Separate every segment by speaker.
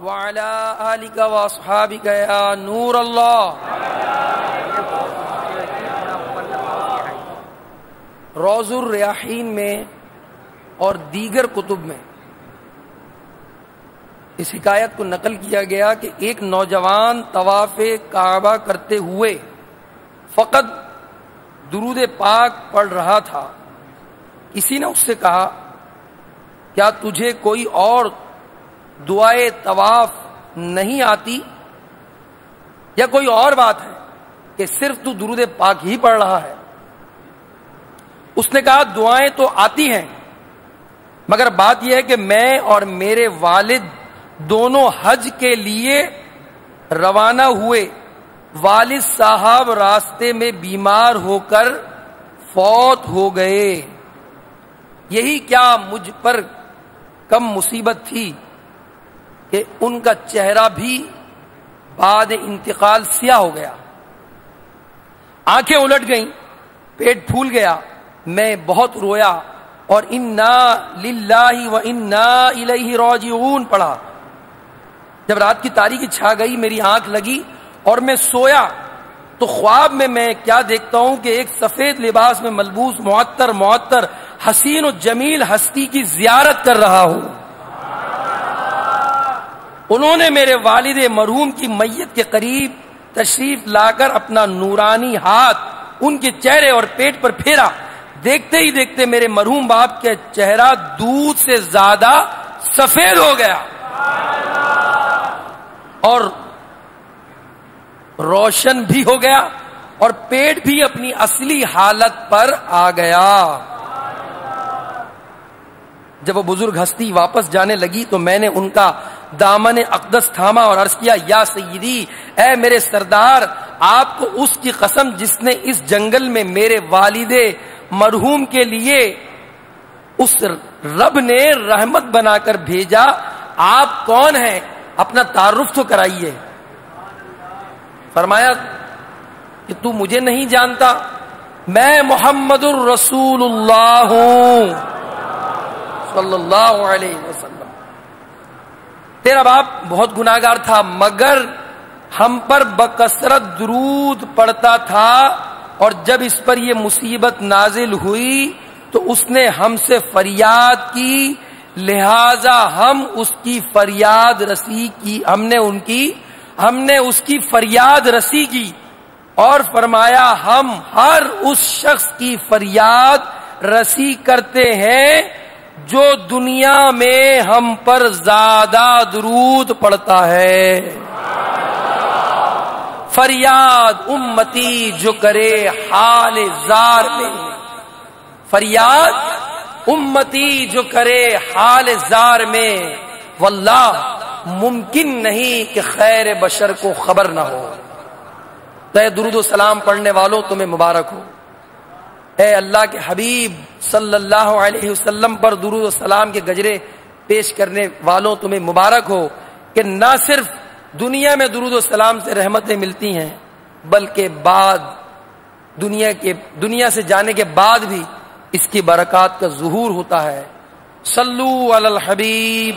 Speaker 1: وعلى آلك واصحابك یا نور اللہ. روض الریاحین میں اور دیگر کتب میں اس حکایت کو نقل کیا گیا کہ ایک نوجوان طواف کعبہ کرتے ہوئے فقط درود پاک پڑھ رہا تھا. کسی نے اس سے کہا کیا تجھے کوئی اور دعائے طواف نہیں آتی یا کوئی اور بات ہے کہ صرف تو درود پاک ہی پڑھ رہا ہے؟ اس نے کہا دعائیں تو آتی ہیں مگر بات یہ ہے کہ میں اور میرے والد دونوں حج کے لیے روانہ ہوئے. والد صاحب راستے میں بیمار ہو کر فوت ہو گئے. یہی کیا مجھ پر کم مصیبت تھی کہ ان کا چہرہ بھی بعد انتقال سیاہ ہو گیا, آنکھیں الٹ گئیں, پیٹ پھول گیا. میں بہت رویا اور انا للہ و انا الیہ راجعون پڑھا. جب رات کی تاریکی چھا گئی میری آنکھ لگی اور میں سویا تو خواب میں کیا دیکھتا ہوں کہ ایک سفید لباس میں ملبوس معطر حسین و جمیل ہستی کی زیارت کر رہا ہوں. انہوں نے میرے والد مرحوم کی میت کے قریب تشریف لا کر اپنا نورانی ہاتھ ان کے چہرے اور پیٹ پر پھیرا. دیکھتے ہی دیکھتے میرے مرحوم باپ کا چہرہ دودھ سے زیادہ سفید ہو گیا اور روشن بھی ہو گیا اور پیٹ بھی اپنی اصلی حالت پر آ گیا. جب وہ بزرگ ہستی واپس جانے لگی تو میں نے ان کا دامن اقدس تھاما اور عرض کیا یا سیدی, اے میرے سردار, آپ کو اس کی قسم جس نے اس جنگل میں میرے والد مرحوم کے لیے اس رب نے رحمت بنا کر بھیجا, آپ کون ہیں؟ اپنا تعارف تو کرائیے. فرمایا کہ تو مجھے نہیں جانتا, میں محمد الرسول اللہ ہوں صلی اللہ علیہ وسلم. تیرا باپ بہت گناہگار تھا مگر ہم پر بکثرت درود پڑتا تھا, اور جب اس پر یہ مصیبت نازل ہوئی تو اس نے ہم سے فریاد کی, لہذا ہم اس کی فریاد رسی کی, ہم نے اس کی فریاد رسی کی اور فرمایا ہم ہر اس شخص کی فریاد رسی کرتے ہیں جو دنیا میں ہم پر زیادہ درود پڑتا ہے. فریاد امتی جو کرے حال زار میں, فریاد امتی جو کرے حال زار میں, واللہ ممکن نہیں کہ خیر بشر کو خبر نہ ہو. اے درود و سلام پڑھنے والوں تمہیں مبارک ہو. اے اللہ کے حبیب صلی اللہ علیہ وسلم پر درود و سلام کے گجرے پیش کرنے والوں تمہیں مبارک ہو کہ نہ صرف دنیا میں درود و سلام سے رحمتیں ملتی ہیں بلکہ بعد دنیا سے جانے کے بعد بھی اس کی برکات کا ظہور ہوتا ہے. صلو علی الحبیب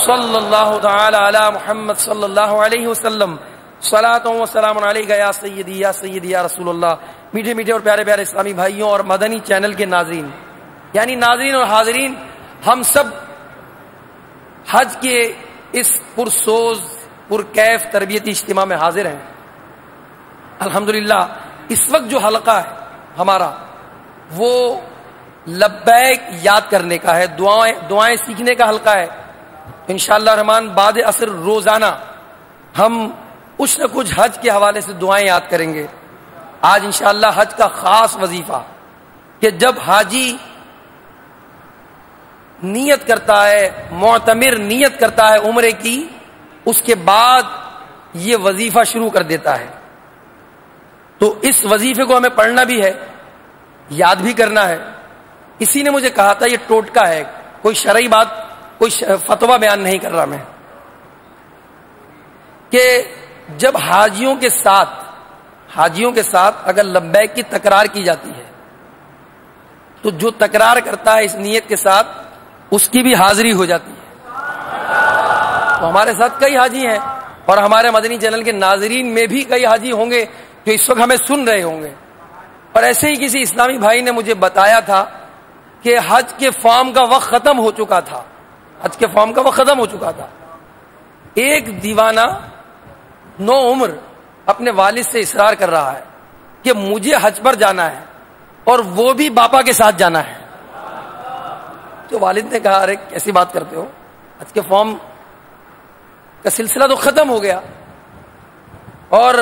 Speaker 1: صلی اللہ تعالی علی محمد صلی اللہ علیہ وسلم. صلاۃ و سلام علیک یا سیدی یا رسول اللہ. میٹھے میٹھے اور پیارے پیارے اسلامی بھائیوں اور مدنی چینل کے ناظرین, یعنی ناظرین اور حاضرین, ہم سب حج کے اس پرسوز پرکیف تربیتی اجتماع میں حاضر ہیں. الحمدللہ اس وقت جو حلقہ ہے ہمارا وہ لبیک یاد کرنے کا ہے, دعائیں سیکھنے کا حلقہ ہے. انشاءاللہ الرحمن بعد عصر روزانہ ہم کچھ نہ کچھ حج کے حوالے سے دعائیں یاد کریں گے. آج انشاءاللہ حج کا خاص وظیفہ کہ جب حاجی نیت کرتا ہے, معتمر نیت کرتا ہے عمرے کی, اس کے بعد یہ وظیفہ شروع کر دیتا ہے. تو اس وظیفے کو ہمیں پڑھنا بھی ہے, یاد بھی کرنا ہے. کسی نے مجھے کہا تھا یہ ٹوٹکا ہے, کوئی شرعی بات, کوئی فتویٰ بیان نہیں کر رہا میں, کہ جب حاجیوں کے ساتھ اگر لبیک کی تکرار کی جاتی ہے تو جو تکرار کرتا ہے اس نیت کے ساتھ اس کی بھی حاضری ہو جاتی ہے. تو ہمارے ساتھ کئی حاجی ہیں اور ہمارے مدنی چینل کے ناظرین میں بھی کئی حاجی ہوں گے جو اس وقت ہمیں سن رہے ہوں گے. اور ایسے ہی کسی اسلامی بھائی نے مجھے بتایا تھا کہ حج کے فارم کا وقت ختم ہو چکا تھا. حج کے فارم کا وقت ختم ہو چکا تھا. ایک دیوانہ نو عمر اپنے والد سے اصرار کر رہا ہے کہ مجھے حج پر جانا ہے اور وہ بھی باپا کے ساتھ جانا ہے. تو والد نے کہا ارے کیسی بات کرتے ہو, حج کے فارم کا سلسلہ تو ختم ہو گیا اور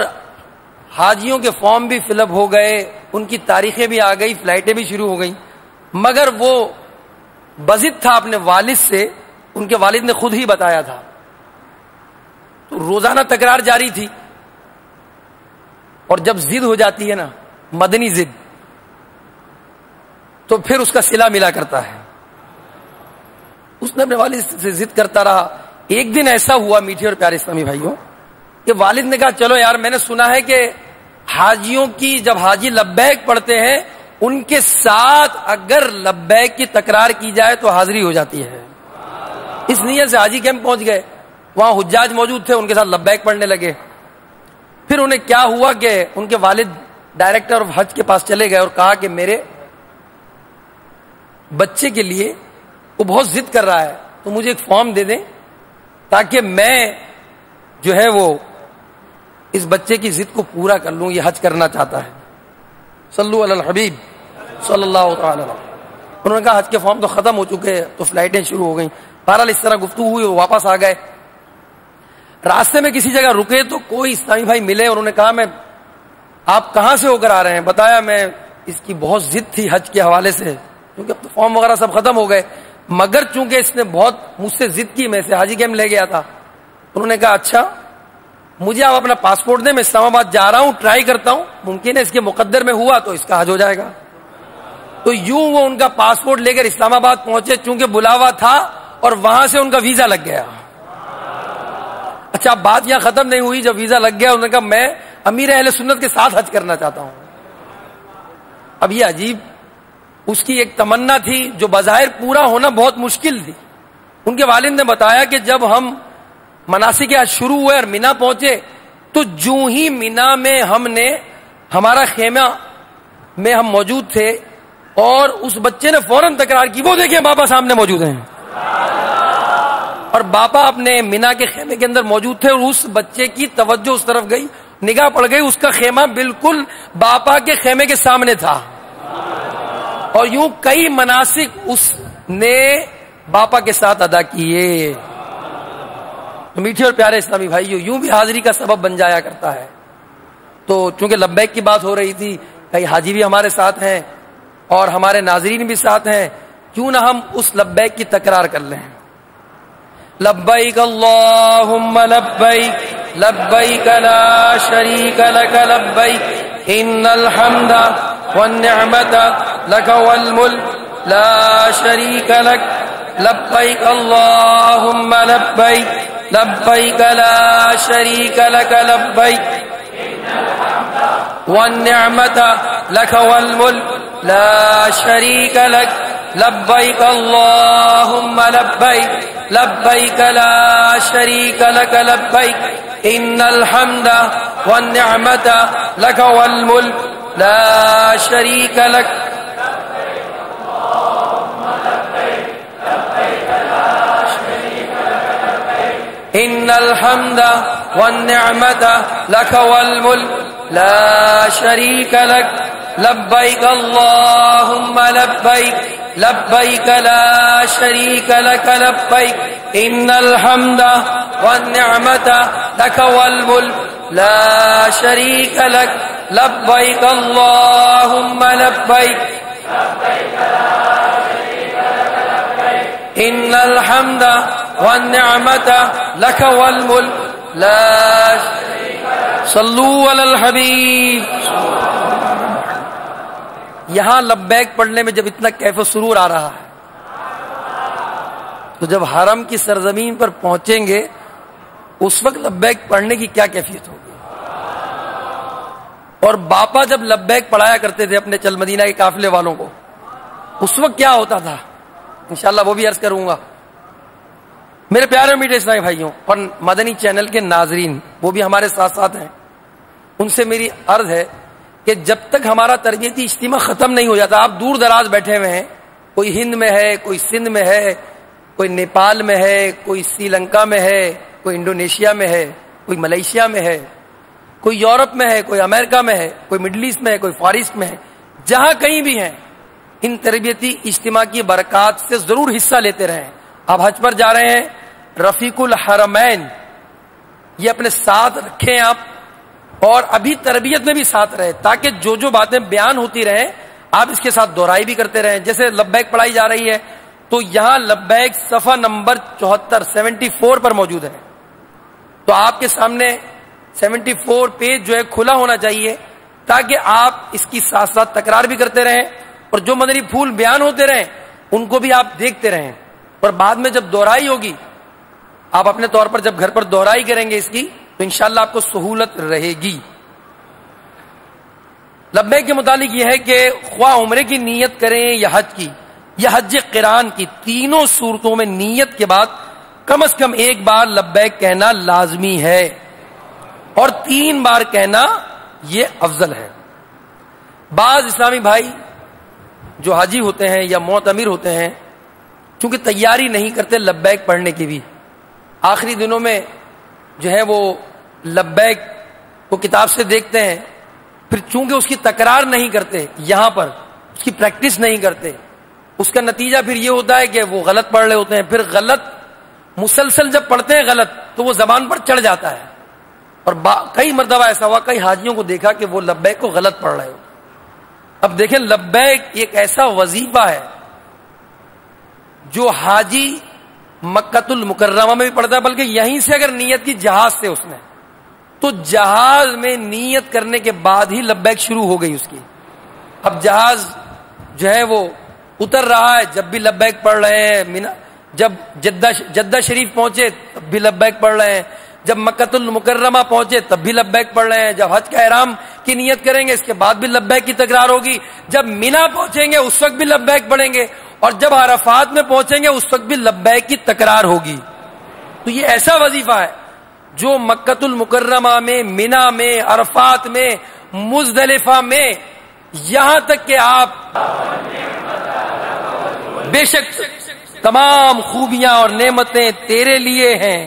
Speaker 1: حاجیوں کے فارم بھی فل اپ ہو گئے, ان کی تاریخیں بھی آ گئی, فلائٹیں بھی شروع ہو گئیں, مگر وہ بضد تھا اپنے والد سے. ان کے والد نے خود ہی بتایا تھا. تو روزانہ تکرار جاری تھی اور جب ضد ہو جاتی ہے نا, مدنی ضد, تو پھر اس کا صلہ ملا کرتا ہے. اس نے اپنے والد سے ضد کرتا رہا. ایک دن ایسا ہوا میٹھے اور پیارے اسلامی بھائیوں کہ والد نے کہا چلو یار, میں نے سنا ہے کہ حاجیوں کی جب حاجی لبیک پڑھتے ہیں ان کے ساتھ اگر لبیک کی تکرار کی جائے تو حاضری ہو جاتی ہے. اس نیت سے حاجی کیمپ پہنچ گئے. وہاں حجاج موجود تھے, ان کے ساتھ لبیک پڑھنے لگے. پھر انہیں کیا ہوا کہ ان کے والد ڈائریکٹر آف حج کے پاس چلے گئے اور کہا کہ میرے بچے کے لیے وہ بہت ضد کر رہا ہے, تو مجھے ایک فارم دے دیں تاکہ میں جو ہے وہ اس بچے کی ضد کو پورا کر لوں, یہ حج کرنا چاہتا ہے. صلو علی الحبیب صلی اللہ تعالی. انہوں نے کہا حج کے فارم تو ختم ہو چکے, تو فلائٹیں شروع ہو گئیں. بہرحال اس طرح گفتگو ہوئی, وہ واپس آ گئے. راستے میں کسی جگہ رکے تو کوئی اسلامی بھائی ملے, انہوں نے کہا میں آپ کہاں سے ہو کر آ رہے ہیں؟ بتایا میں اس کی بہت ضد تھی حج کے حوالے سے, کیونکہ اب تو فارم وغیرہ سب ختم ہو گئے, مگر چونکہ اس نے بہت مجھ سے ضد کی, میں اسے حاجی کیمپ لے گیا تھا. انہوں نے کہا اچھا مجھے آپ اپنا پاسپورٹ دیں, میں اسلام آباد جا رہا ہوں, ٹرائی کرتا ہوں, ممکن ہے اس کے مقدر میں ہوا تو اس کا حج ہو جائے گا. تو یوں وہ ان کا پاسپورٹ لے کر اسلام آباد پہنچے, چونکہ بلاوا تھا اور وہاں سے ان کا ویزا لگ گیا. اچھا بات یہاں ختم نہیں ہوئی. جب ویزا لگ گیا انہوں نے کہا میں امیر اہل سنت کے ساتھ حج کرنا چاہتا ہوں. اب یہ عجیب, اس کی ایک تمنا تھی جو بظاہر پورا ہونا بہت مشکل تھی. ان کے والد نے بتایا کہ جب ہم مناسک حج شروع ہوئے اور مینا پہنچے تو جو ہی مینا میں ہم نے ہمارا خیمہ میں ہم موجود تھے اور اس بچے نے فوراً تکرار کی, وہ دیکھیں بابا سامنے موجود ہیں. اور باپا اپنے مینا کے خیمے کے اندر موجود تھے اور اس بچے کی توجہ اس طرف گئی, نگاہ پڑ گئی, اس کا خیمہ بالکل باپا کے خیمے کے سامنے تھا. اور یوں کئی مناسک اس نے باپا کے ساتھ ادا کیے. میٹھے اور پیارے اسلامی بھائیو, یوں بھی حاضری کا سبب بن جایا کرتا ہے. تو چونکہ لبیک کی بات ہو رہی تھی, کئی حاجی بھی ہمارے ساتھ ہیں اور ہمارے ناظرین بھی ساتھ ہیں, کیوں نہ ہم اس لبیک کی تکرار کر لیں. لبیک اللہم لبیک لبیک لا شریک لک لبیک ان الحمد والنعمت لک والملک لا شریک لک لبیک اللہم لبیک لبیک لا شریک لک لبیک والنعمت لک والملک لا شریک لک لبیک اللہم لبیک لبیک لا شریک لک لبیک ان الحمد والنعمت لک والملک لا شریک لک ان الحمد والنعمت لک والملک لا شریک لک لبیک اللہم لبیک لبیک لا شریک لک لبیک ان الحمد والنعمت لک والملک لا شریک لک لبیک اللہم لبیک ان الحمد والنعمت لک والملک لا صلو علی الحبیب. یہاں لبیک پڑھنے میں جب اتنا کیف و سرور آ رہا ہے تو جب حرم کی سرزمین پر پہنچیں گے اس وقت لبیک پڑھنے کی کیا کیفیت ہوگی. اور باپا جب لبیک پڑھایا کرتے تھے اپنے چل مدینہ کے قافلے والوں کو, اس وقت کیا ہوتا تھا انشاءاللہ وہ بھی عرض کروں گا. میرے پیارے میٹھے اسلامی بھائیوں اور مدنی چینل کے ناظرین، وہ بھی ہمارے ساتھ ساتھ ہیں، ان سے میری عرض ہے کہ جب تک ہمارا تربیتی اجتماع ختم نہیں ہو جاتا، آپ دور دراز بیٹھے ہوئے ہیں، کوئی ہند میں ہے، کوئی سندھ میں ہے، کوئی نیپال میں ہے، کوئی سری لنکا میں ہے، کوئی انڈونیشیا میں ہے، کوئی ملیشیا میں ہے، کوئی یورپ میں ہے، کوئی امریکہ میں ہے، کوئی مڈل ایسٹ میں ہے، کوئی فار ایسٹ میں ہے، جہاں کہیں بھی ہیں، ان تربیتی اجتماع کی برکات سے ضرور حصہ لیتے رہیں۔ آپ حج پر جا رہے ہیں، رفیق الحرمین یہ اپنے ساتھ رکھیں آپ، اور ابھی تربیت میں بھی ساتھ رہے، تاکہ جو جو باتیں بیان ہوتی رہیں آپ اس کے ساتھ دہرائی بھی کرتے رہیں۔ جیسے لبیک پڑھائی جا رہی ہے تو یہاں لبیک صفحہ نمبر 74 پر موجود ہے، تو آپ کے سامنے 74 پیج جو ہے کھلا ہونا چاہیے، تاکہ آپ اس کی ساتھ ساتھ تکرار بھی کرتے رہیں، اور جو مدنی پھول بیان ہوتے رہیں ان کو بھی آپ دیکھتے رہیں، اور بعد میں جب دہرائی ہوگی، آپ اپنے طور پر جب گھر پر دہرائی کریں گے اس کی، تو انشاءاللہ آپ کو سہولت رہے گی۔ لبیک کے متعلق یہ ہے کہ خواہ عمرے کی نیت کریں یا حج کی یا حج قران کی، تینوں صورتوں میں نیت کے بعد کم از کم ایک بار لبیک کہنا لازمی ہے، اور 3 بار کہنا یہ افضل ہے۔ بعض اسلامی بھائی جو حاجی ہوتے ہیں یا معتمر ہوتے ہیں، چونکہ تیاری نہیں کرتے لبیک پڑھنے کی بھی، آخری دنوں میں جو ہے وہ لبیک کو کتاب سے دیکھتے ہیں، پھر چونکہ اس کی تکرار نہیں کرتے، یہاں پر اس کی پریکٹس نہیں کرتے، اس کا نتیجہ پھر یہ ہوتا ہے کہ وہ غلط پڑھ رہے ہوتے ہیں، پھر غلط مسلسل جب پڑھتے ہیں غلط تو وہ زبان پر چڑھ جاتا ہے، اور کئی مرتبہ ایسا ہوا، کئی حاجیوں کو دیکھا کہ وہ لبیک کو غلط پڑھ رہے ہو۔ اب دیکھیں لبیک ایک ایسا وظیفہ ہے جو حاجی مکۃ المکرمہ میں بھی پڑھتا ہے، بلکہ یہیں سے اگر نیت کی جہاز سے اس نے، تو جہاز میں نیت کرنے کے بعد ہی لبیک شروع ہو گئی اس کی۔ اب جہاز جو ہے وہ اتر رہا ہے، جب بھی لبیک پڑھ رہے ہیں، جب جدہ شریف پہنچے تب بھی لبیک پڑھ رہے ہیں، جب مکۃ المکرمہ پہنچے تب بھی لبیک پڑھ رہے ہیں، جب حج کا احرام کی نیت کریں گے اس کے بعد بھی لبیک کی تکرار ہوگی، جب مینا پہنچیں گے اس وقت بھی لبیک پڑھیں گے، اور جب عرفات میں پہنچیں گے اس وقت بھی لبیک کی تکرار ہوگی۔ تو یہ ایسا وظیفہ ہے جو مکۃ المکرمہ میں، مینا میں، عرفات میں، مزدلفہ میں، یہاں تک کہ آپ بے شک تمام خوبیاں اور نعمتیں تیرے لیے ہیں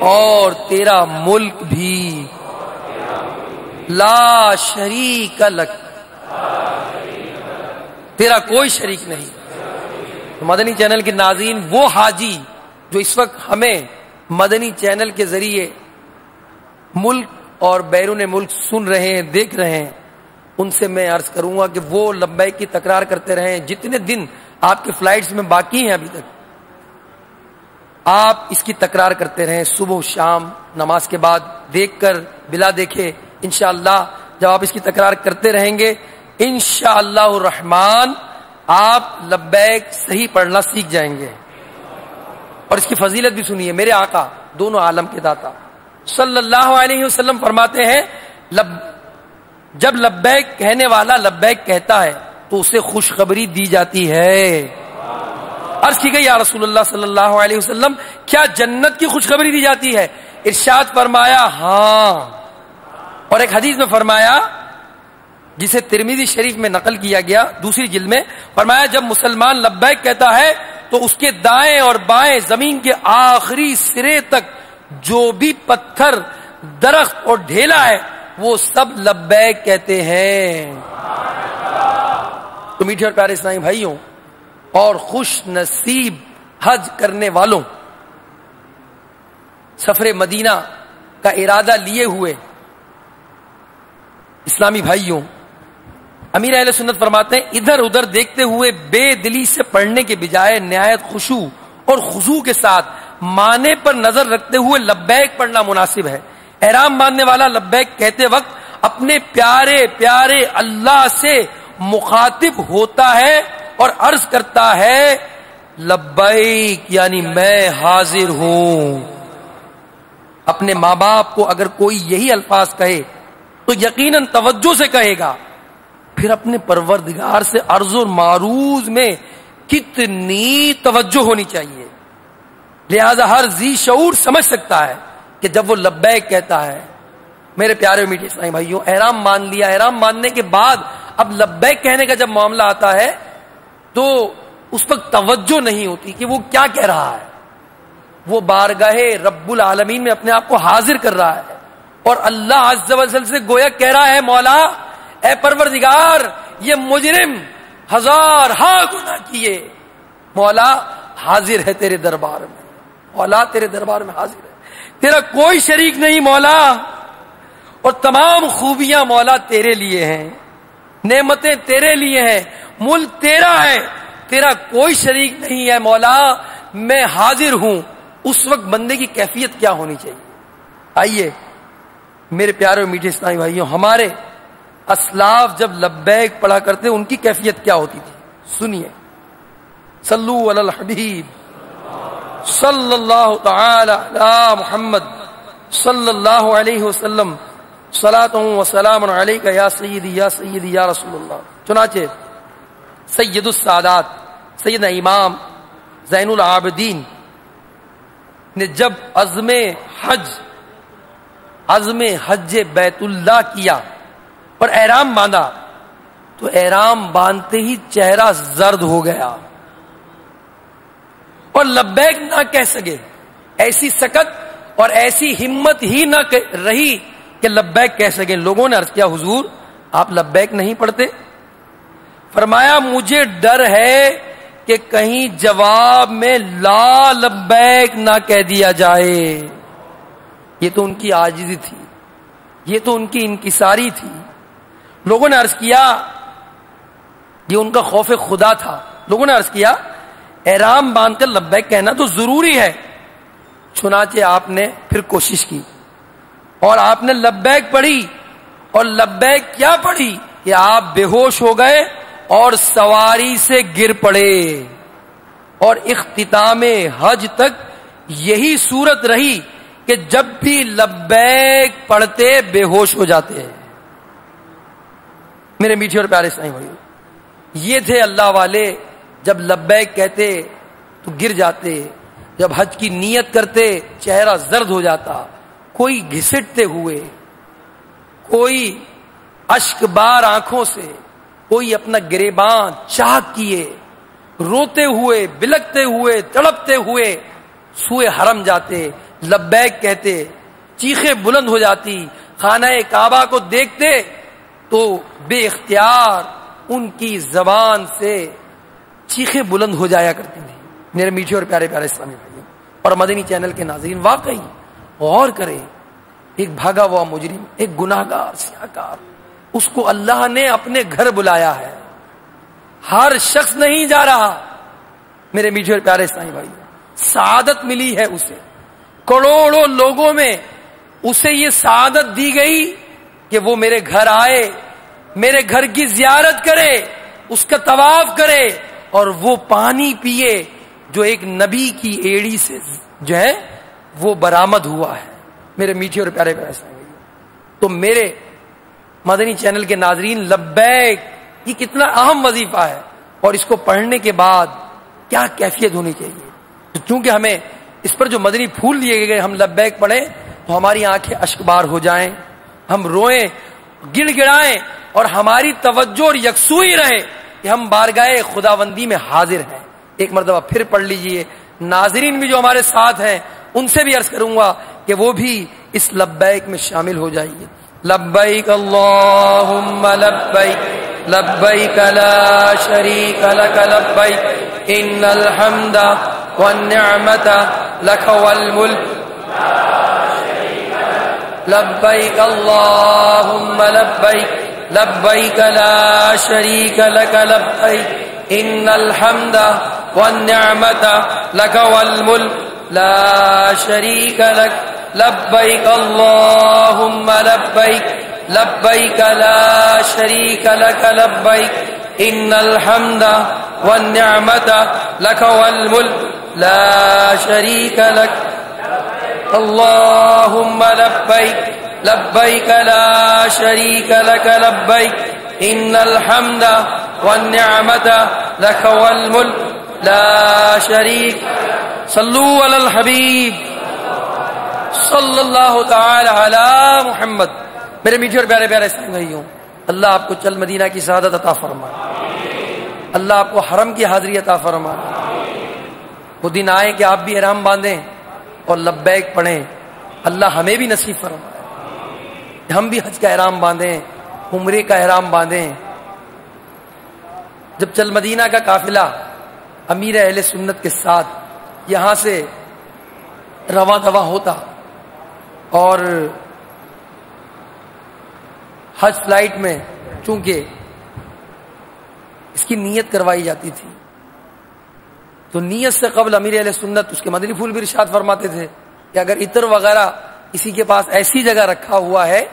Speaker 1: اور تیرا ملک بھی لا شریک لک، تیرا کوئی شریک نہیں۔ مدنی چینل کے ناظرین، وہ حاجی جو اس وقت ہمیں مدنی چینل کے ذریعے ملک اور بیرون ملک سن رہے ہیں، دیکھ رہے ہیں، ان سے میں عرض کروں گا کہ وہ لبیک کی تکرار کرتے رہیں۔ جتنے دن آپ کے فلائٹس میں باقی ہیں ابھی تک، آپ اس کی تکرار کرتے رہیں، صبح و شام، نماز کے بعد، دیکھ کر بلا دیکھے، انشاءاللہ جب آپ اس کی تکرار کرتے رہیں گے انشاءاللہ الرحمن آپ لبیک صحیح پڑھنا سیکھ جائیں گے۔ اور اس کی فضیلت بھی سنیے، میرے آقا دونوں عالم کے داتا صلی اللہ علیہ وسلم فرماتے ہیں، جب لبیک کہنے والا لبیک کہتا ہے تو اسے خوشخبری دی جاتی ہے۔ عرض کی گئی یا رسول اللہ صلی اللہ علیہ وسلم، کیا جنت کی خوشخبری دی جاتی ہے؟ ارشاد فرمایا ہاں، اور ایک حدیث میں فرمایا جسے ترمذی شریف میں نقل کیا گیا دوسری جلد میں، فرمایا جب مسلمان لبیک کہتا ہے تو اس کے دائیں اور بائیں زمین کے آخری سرے تک جو بھی پتھر، درخت اور ڈھیلا ہے وہ سب لبیک کہتے ہیں۔ تو میٹھے اور پیارے اسلامی بھائیوں اور خوش نصیب حج کرنے والوں، سفر مدینہ کا ارادہ لیے ہوئے اسلامی بھائیوں، امیر اہل سنت فرماتے ہیں ادھر ادھر دیکھتے ہوئے بے دلی سے پڑھنے کے بجائے نہایت خشوع اور خضوع کے ساتھ معنی پر نظر رکھتے ہوئے لبیک پڑھنا مناسب ہے۔ احرام باندھنے والا لبیک کہتے وقت اپنے پیارے پیارے اللہ سے مخاطب ہوتا ہے اور عرض کرتا ہے لبیک، یعنی میں حاضر ہوں۔ اپنے ماں باپ کو اگر کوئی یہی الفاظ کہے تو یقیناً توجہ سے کہے گا، پھر اپنے پروردگار سے عرض و معروض میں کتنی توجہ ہونی چاہیے. لہذا ہر ذی شعور سمجھ سکتا ہے کہ جب وہ لبیک کہتا ہے. میرے پیارے میٹھے اسلامی بھائیوں، احرام مان لیا، احرام ماننے کے بعد اب لبیک کہنے کا جب معاملہ آتا ہے تو اس وقت توجہ نہیں ہوتی کہ وہ کیا کہہ رہا ہے. وہ بارگاہ رب العالمین میں اپنے آپ کو حاضر کر رہا ہے اور اللہ عز و جل سے گویا کہہ رہا ہے، مولا اے پروردگار، یہ مجرم ہزار گناہ کیے، مولا حاضر ہے تیرے دربار میں، مولا تیرے دربار میں حاضر ہے، تیرا کوئی شریک نہیں مولا، اور تمام خوبیاں مولا تیرے لیے ہیں، نعمتیں تیرے لیے ہیں، ملک تیرا ہے، تیرا کوئی شریک نہیں ہے مولا، میں حاضر ہوں. اس وقت بندے کی کیفیت کیا ہونی چاہیے؟ آئیے میرے پیارے اور میٹھے اسلامی بھائیوں، ہمارے اسلاف جب لبیک پڑھا کرتے ان کی کیفیت کیا ہوتی تھی؟ سنیے. صلو علی الحبیب صلی اللہ تعالی علی محمد صلی اللہ علیہ وسلم، صلاۃ و سلام علیک یا سیدی یا سیدی یا رسول اللہ. چنانچہ سید السادات سیدنا امام زین العابدین نے جب عزم حج بیت اللہ کیا اور احرام باندھا تو احرام باندھتے ہی چہرہ زرد ہو گیا اور لبیک نہ کہہ سکے. ایسی سکت اور ایسی ہمت ہی نہ رہی کہ لبیک کہہ سکے. لوگوں نے عرض کیا، حضور آپ لبیک نہیں پڑھتے؟ فرمایا مجھے ڈر ہے کہ کہیں جواب میں لا لبیک نہ کہہ دیا جائے. یہ تو ان کی عاجزی تھی، یہ تو ان کی انکساری تھی. لوگوں نے عرض کیا، یہ ان کا خوف خدا تھا. لوگوں نے عرض کیا احرام باندھ کر لبیک کہنا تو ضروری ہے. چنانچہ آپ نے پھر کوشش کی اور آپ نے لبیک پڑھی. اور لبیک کیا پڑھی کہ آپ بے ہوش ہو گئے اور سواری سے گر پڑے. اور اختتام حج تک یہی صورت رہی کہ جب بھی لبیک پڑھتے بے ہوش ہو جاتے ہیں. میرے میٹھے اور پیارے اسلامی بھائیو، یہ تھے اللہ والے. جب لبیک کہتے تو گر جاتے، جب حج کی نیت کرتے چہرہ زرد ہو جاتا، کوئی گھسٹتے ہوئے، کوئی اشک بار آنکھوں سے، کوئی اپنا گریباں چاک کیے، روتے ہوئے، بلکتے ہوئے، تڑپتے ہوئے سوئے حرم جاتے، لبیک کہتے، چیخیں بلند ہو جاتی. خانہ کعبہ کو دیکھتے تو بے اختیار ان کی زبان سے چیخیں بلند ہو جایا کرتی تھی. میرے میٹھے اور پیارے پیارے اسلامی بھائیوں اور مدنی چینل کے ناظرین، واقعی غور کریں، ایک بھاگا ہوا مجرم، ایک گناہگار سیاہکار، اس کو اللہ نے اپنے گھر بلایا ہے. ہر شخص نہیں جا رہا. میرے میٹھے اور پیارے اسلامی بھائی، سعادت ملی ہے اسے. کروڑوں لوگوں میں اسے یہ سعادت دی گئی کہ وہ میرے گھر آئے، میرے گھر کی زیارت کرے، اس کا طواف کرے اور وہ پانی پیے جو ایک نبی کی ایڑی سے جو ہے وہ برآمد ہوا ہے. میرے میٹھے اور پیارے پیارے اسلامی بھائی، تو میرے مدنی چینل کے ناظرین، لبیک یہ کتنا اہم وظیفہ ہے اور اس کو پڑھنے کے بعد کیا کیفیت ہونی چاہیے. چونکہ ہمیں اس پر جو مدنی پھول دیے گئے، ہم لبیک پڑھیں تو ہماری آنکھیں اشکبار ہو جائیں، ہم روئیں، گڑ گڑائیں اور ہماری توجہ اور یکسوئی رہے کہ ہم بارگاہ خداوندی میں حاضر ہیں. ایک مرتبہ پھر پڑھ لیجئے. ناظرین بھی جو ہمارے ساتھ ہیں ان سے بھی عرض کروں گا کہ وہ بھی اس لبیک میں شامل ہو جائیے. لبیک اللہم لبیک لبیک لا شریک لک لبیک ان الحمد والنعمت لک والملک لبیک اللہم لبیک لبیک لا شریک لک لبیک ان الحمد والنعمت لک والملک لا شریک لک لبیک اللہم لبیک لبیک لا شریک لک لبیک ان الحمد والنعمت لک والملک لا شریک لک اللہم لبیک لبیک لا شریک لک لبیک ان الحمد والنعمت لک والملک لا شریک صلو علی الحبیب صلی اللہ تعالی علی محمد۔ میرے میٹھے اور پیارے پیارے اسلامی بھائیوں، اللہ آپ کو چل مدینہ کی سعادت عطا فرمائے، اللہ آپ کو حرم کی حاضری عطا فرمائے۔ وہ دن آئے کہ آپ بھی احرام باندھیں اور لبیک پڑھیں، اللہ ہمیں بھی نصیب فرمائے، ہم بھی حج کا احرام باندھیں، عمرے کا احرام باندھیں۔ جب چل مدینہ کا قافلہ امیر اہل سنت کے ساتھ یہاں سے رواں دواں ہوتا اور حج فلائٹ میں چونکہ اس کی نیت کروائی جاتی تھی تو نیت سے قبل امیر اہل سنت اس کے مدنی پھول بھی ارشاد فرماتے تھے کہ اگر عطر وغیرہ کسی کے پاس ایسی جگہ رکھا ہوا ہے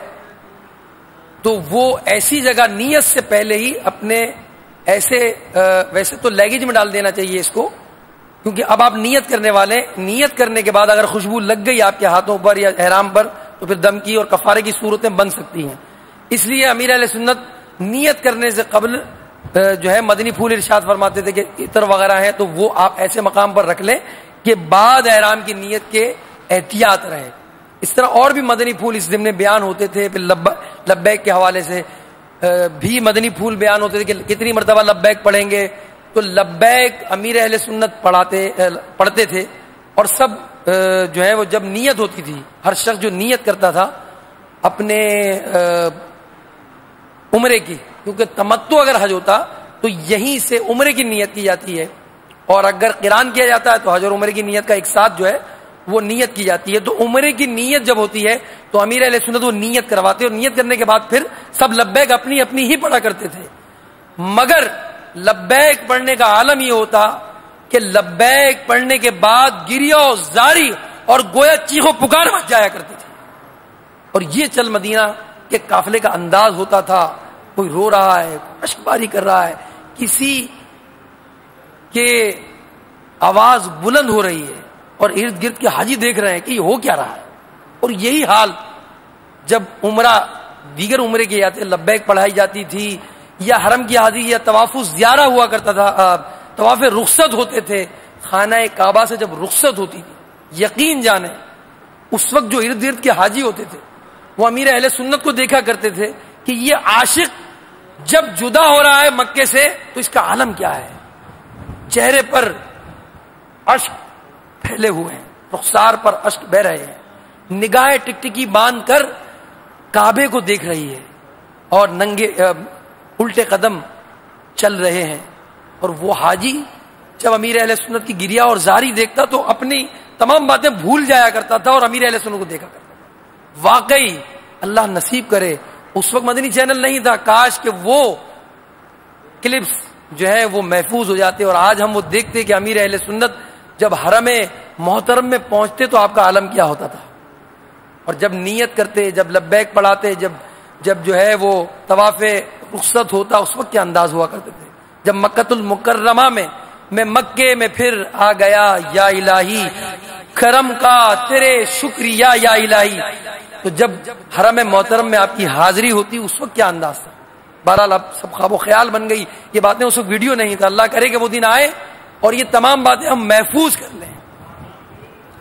Speaker 1: تو وہ ایسی جگہ نیت سے پہلے ہی اپنے ویسے تو لیگیج میں ڈال دینا چاہیے اس کو، کیونکہ اب آپ نیت کرنے والے، نیت کرنے کے بعد اگر خوشبو لگ گئی آپ کے ہاتھوں پر یا احرام پر تو پھر دم کی اور کفارے کی صورتیں بن سکتی ہیں۔ اس لیے امیر اہل سنت نیت کرنے سے قبل جو ہے مدنی پھول ارشاد فرماتے تھے کہ عطر وغیرہ ہے تو وہ آپ ایسے مقام پر رکھ لیں کہ بعد احرام کی نیت کے احتیاط رہے۔ اس طرح اور بھی مدنی پھول اس ضمن بیان ہوتے تھے، پھر لبیک کے حوالے سے بھی مدنی پھول بیان ہوتے تھے کہ کتنی مرتبہ لبیک پڑھیں گے، تو لبیک امیر اہل سنت پڑھتے تھے اور سب جو ہے وہ جب نیت ہوتی تھی، ہر شخص جو نیت کرتا تھا اپنے عمرے کی، کیونکہ تمتع اگر حج ہوتا تو یہیں سے عمرے کی نیت کی جاتی ہے، اور اگر قران کیا جاتا ہے تو حج اور عمرے کی نیت کا ایک ساتھ جو ہے وہ نیت کی جاتی ہے۔ تو عمرے کی نیت جب ہوتی ہے تو امیر اہل سنت وہ نیت کرواتے اور نیت کرنے کے بعد پھر سب لبیک اپنی اپنی ہی پڑھا کرتے تھے، مگر لبیک پڑھنے کا عالم یہ ہوتا کہ لبیک پڑھنے کے بعد گریہ و زاری اور گویا چیخ و پکار مچ جایا کرتے تھے، اور یہ چل مدینہ کے قافلے کا انداز ہوتا تھا۔ کوئی رو رہا ہے، اشک باری کر رہا ہے، کسی کے آواز بلند ہو رہی ہے اور ارد گرد کے حاجی دیکھ رہے ہیں کہ یہ ہو کیا رہا ہے۔ اور یہی حال جب عمرہ دیگر عمرے کے جاتے لبیک پڑھائی جاتی تھی یا حرم کی حاضری یا طواف زیارہ ہوا کرتا تھا، طواف رخصت ہوتے تھے، خانہ کعبہ سے جب رخصت ہوتی تھی، یقین جانے اس وقت جو ارد گرد کے حاجی ہوتے تھے وہ امیر اہل سنت کو دیکھا کرتے تھے کہ یہ عاشق جب جدا ہو رہا ہے مکے سے تو اس کا عالم کیا ہے، چہرے پر اشک پھیلے ہوئے ہیں، رخسار پر اشک بہ رہے ہیں، نگاہیں ٹکٹکی باندھ کر کعبے کو دیکھ رہی ہے اور ننگے الٹے قدم چل رہے ہیں۔ اور وہ حاجی جب امیر اہل سنت کی گریہ اور زاری دیکھتا تو اپنی تمام باتیں بھول جایا کرتا تھا اور امیر اہل سنت کو دیکھا کرتا تھا۔ واقعی اللہ نصیب کرے، اس وقت مدنی چینل نہیں تھا، کاش کہ وہ کلپس جو ہے وہ محفوظ ہو جاتے اور آج ہم وہ دیکھتے کہ امیر اہل سنت جب حرم محترم میں پہنچتے تو آپ کا عالم کیا ہوتا تھا، اور جب نیت کرتے، جب لبیک پڑھاتے، جب جو ہے وہ طواف رخصت ہوتا اس وقت کیا انداز ہوا کرتے تھے۔ جب مکۃ المکرمہ میں مکے میں پھر آ گیا یا الہی کرم کا تیرے شکریہ یا الہی، تو جب حرم محترم میں آپ کی حاضری ہوتی اس وقت کیا انداز تھا۔ بہرحال اب سب خواب و خیال بن گئی، یہ باتیں اس وقت ویڈیو نہیں تھا، اللہ کرے کہ وہ دن آئے اور یہ تمام باتیں ہم محفوظ کر لیں۔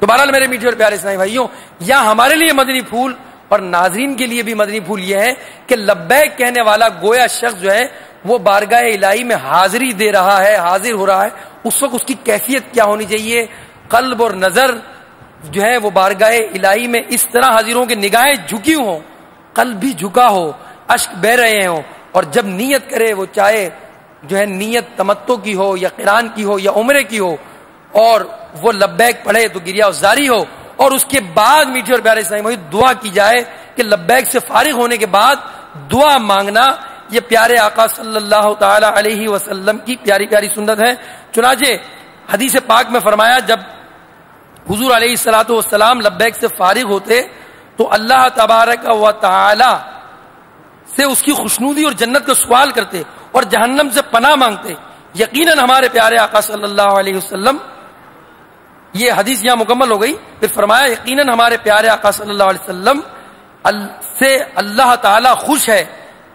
Speaker 1: تو بہرحال میرے میٹھے اور پیارے اسلامی بھائیوں، یہاں ہمارے لیے مدنی پھول اور ناظرین کے لیے بھی مدنی پھول یہ ہے کہ لبیک کہنے والا گویا شخص جو ہے وہ بارگاہ الہی میں حاضری دے رہا ہے، حاضر ہو رہا ہے، اس وقت اس کی کیفیت کیا ہونی چاہیے، قلب اور نظر جو ہے وہ بارگاہ الہی میں اس طرح حاضر ہوں کہ نگاہیں جھکی ہوں، قلب بھی جھکا ہو، اشک بہ رہے ہوں، اور جب نیت کرے وہ چاہے جو ہے نیت تمتع کی ہو یا قران کی ہو یا عمرے کی ہو، اور وہ لبیک پڑھے تو گریہ زاری ہو، اور اس کے بعد میٹھے اور پیارے اسلامی بھائی دعا کی جائے کہ لبیک سے فارغ ہونے کے بعد دعا مانگنا، یہ پیارے آقا صلی اللہ تعالی علیہ وسلم کی پیاری پیاری سنت ہے۔ چنانچہ حدیث پاک میں فرمایا جب حضور علیہ الصلوۃ والسلام لبیک سے فارغ ہوتے تو اللہ تبارک و تعالی سے اس کی خوشنودی اور جنت کا سوال کرتے اور جہنم سے پناہ مانگتے۔ یقیناً ہمارے پیارے آقا صلی اللہ علیہ وسلم، یہ حدیث یہاں مکمل ہو گئی، پھر فرمایا یقیناً ہمارے پیارے آقا صلی اللہ علیہ وسلم سے اللہ تعالی خوش ہے،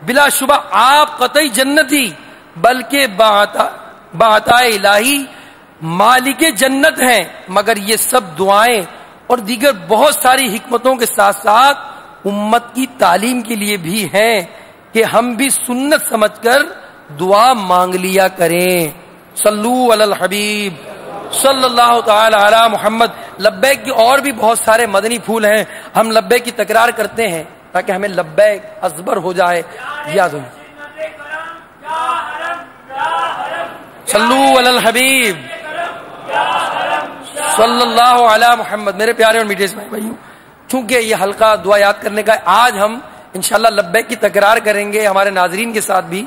Speaker 1: بلا شبہ آپ قطعی جنتی، بلکہ بعطائے الہی مالک جنت ہیں، مگر یہ سب دعائیں اور دیگر بہت ساری حکمتوں کے ساتھ ساتھ امت کی تعلیم کے لیے بھی ہیں کہ ہم بھی سنت سمجھ کر دعا مانگ لیا کریں۔ صلو علی الحبیب صلی اللہ تعالی علی محمد۔ لبیک کی اور بھی بہت سارے مدنی پھول ہیں، ہم لبیک کی تکرار کرتے ہیں تاکہ ہمیں لبیک ازبر ہو جائے، یاد ہو۔ صلو علی الحبیب صلی اللہ علی محمد۔ میرے پیارے اور میٹھے بھائیوں، چونکہ یہ حلقہ دعا یاد کرنے کا ہے، آج ہم انشاءاللہ لبیک کی تکرار کریں گے ہمارے ناظرین کے ساتھ بھی،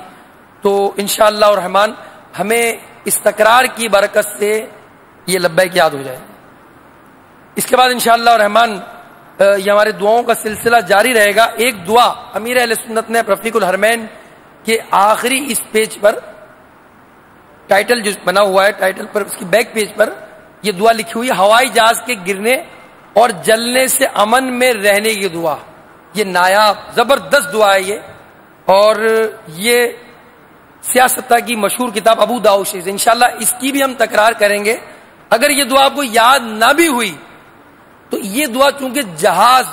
Speaker 1: تو انشاءاللہ الرحمن ہمیں اس تکرار کی برکت سے یہ لبیک یاد ہو جائے۔ اس کے بعد انشاءاللہ الرحمن یہ ہمارے دعاؤں کا سلسلہ جاری رہے گا۔ ایک دعا امیر اہل سنت نے رفیق الحرمین کے آخری اس پیج پر، ٹائٹل جو بنا ہوا ہے ٹائٹل پر، اس کی بیک پیج پر یہ دعا لکھی ہوئی ہے، ہوائی جہاز کے گرنے اور جلنے سے امن میں رہنے کی دعا۔ یہ نایاب زبردست دعا ہے یہ، اور یہ سیاستہ کی مشہور کتاب ابو داؤد سے انشاءاللہ اس کی بھی ہم تکرار کریں گے۔ اگر یہ دعا آپ کو یاد نہ بھی ہوئی تو یہ دعا چونکہ جہاز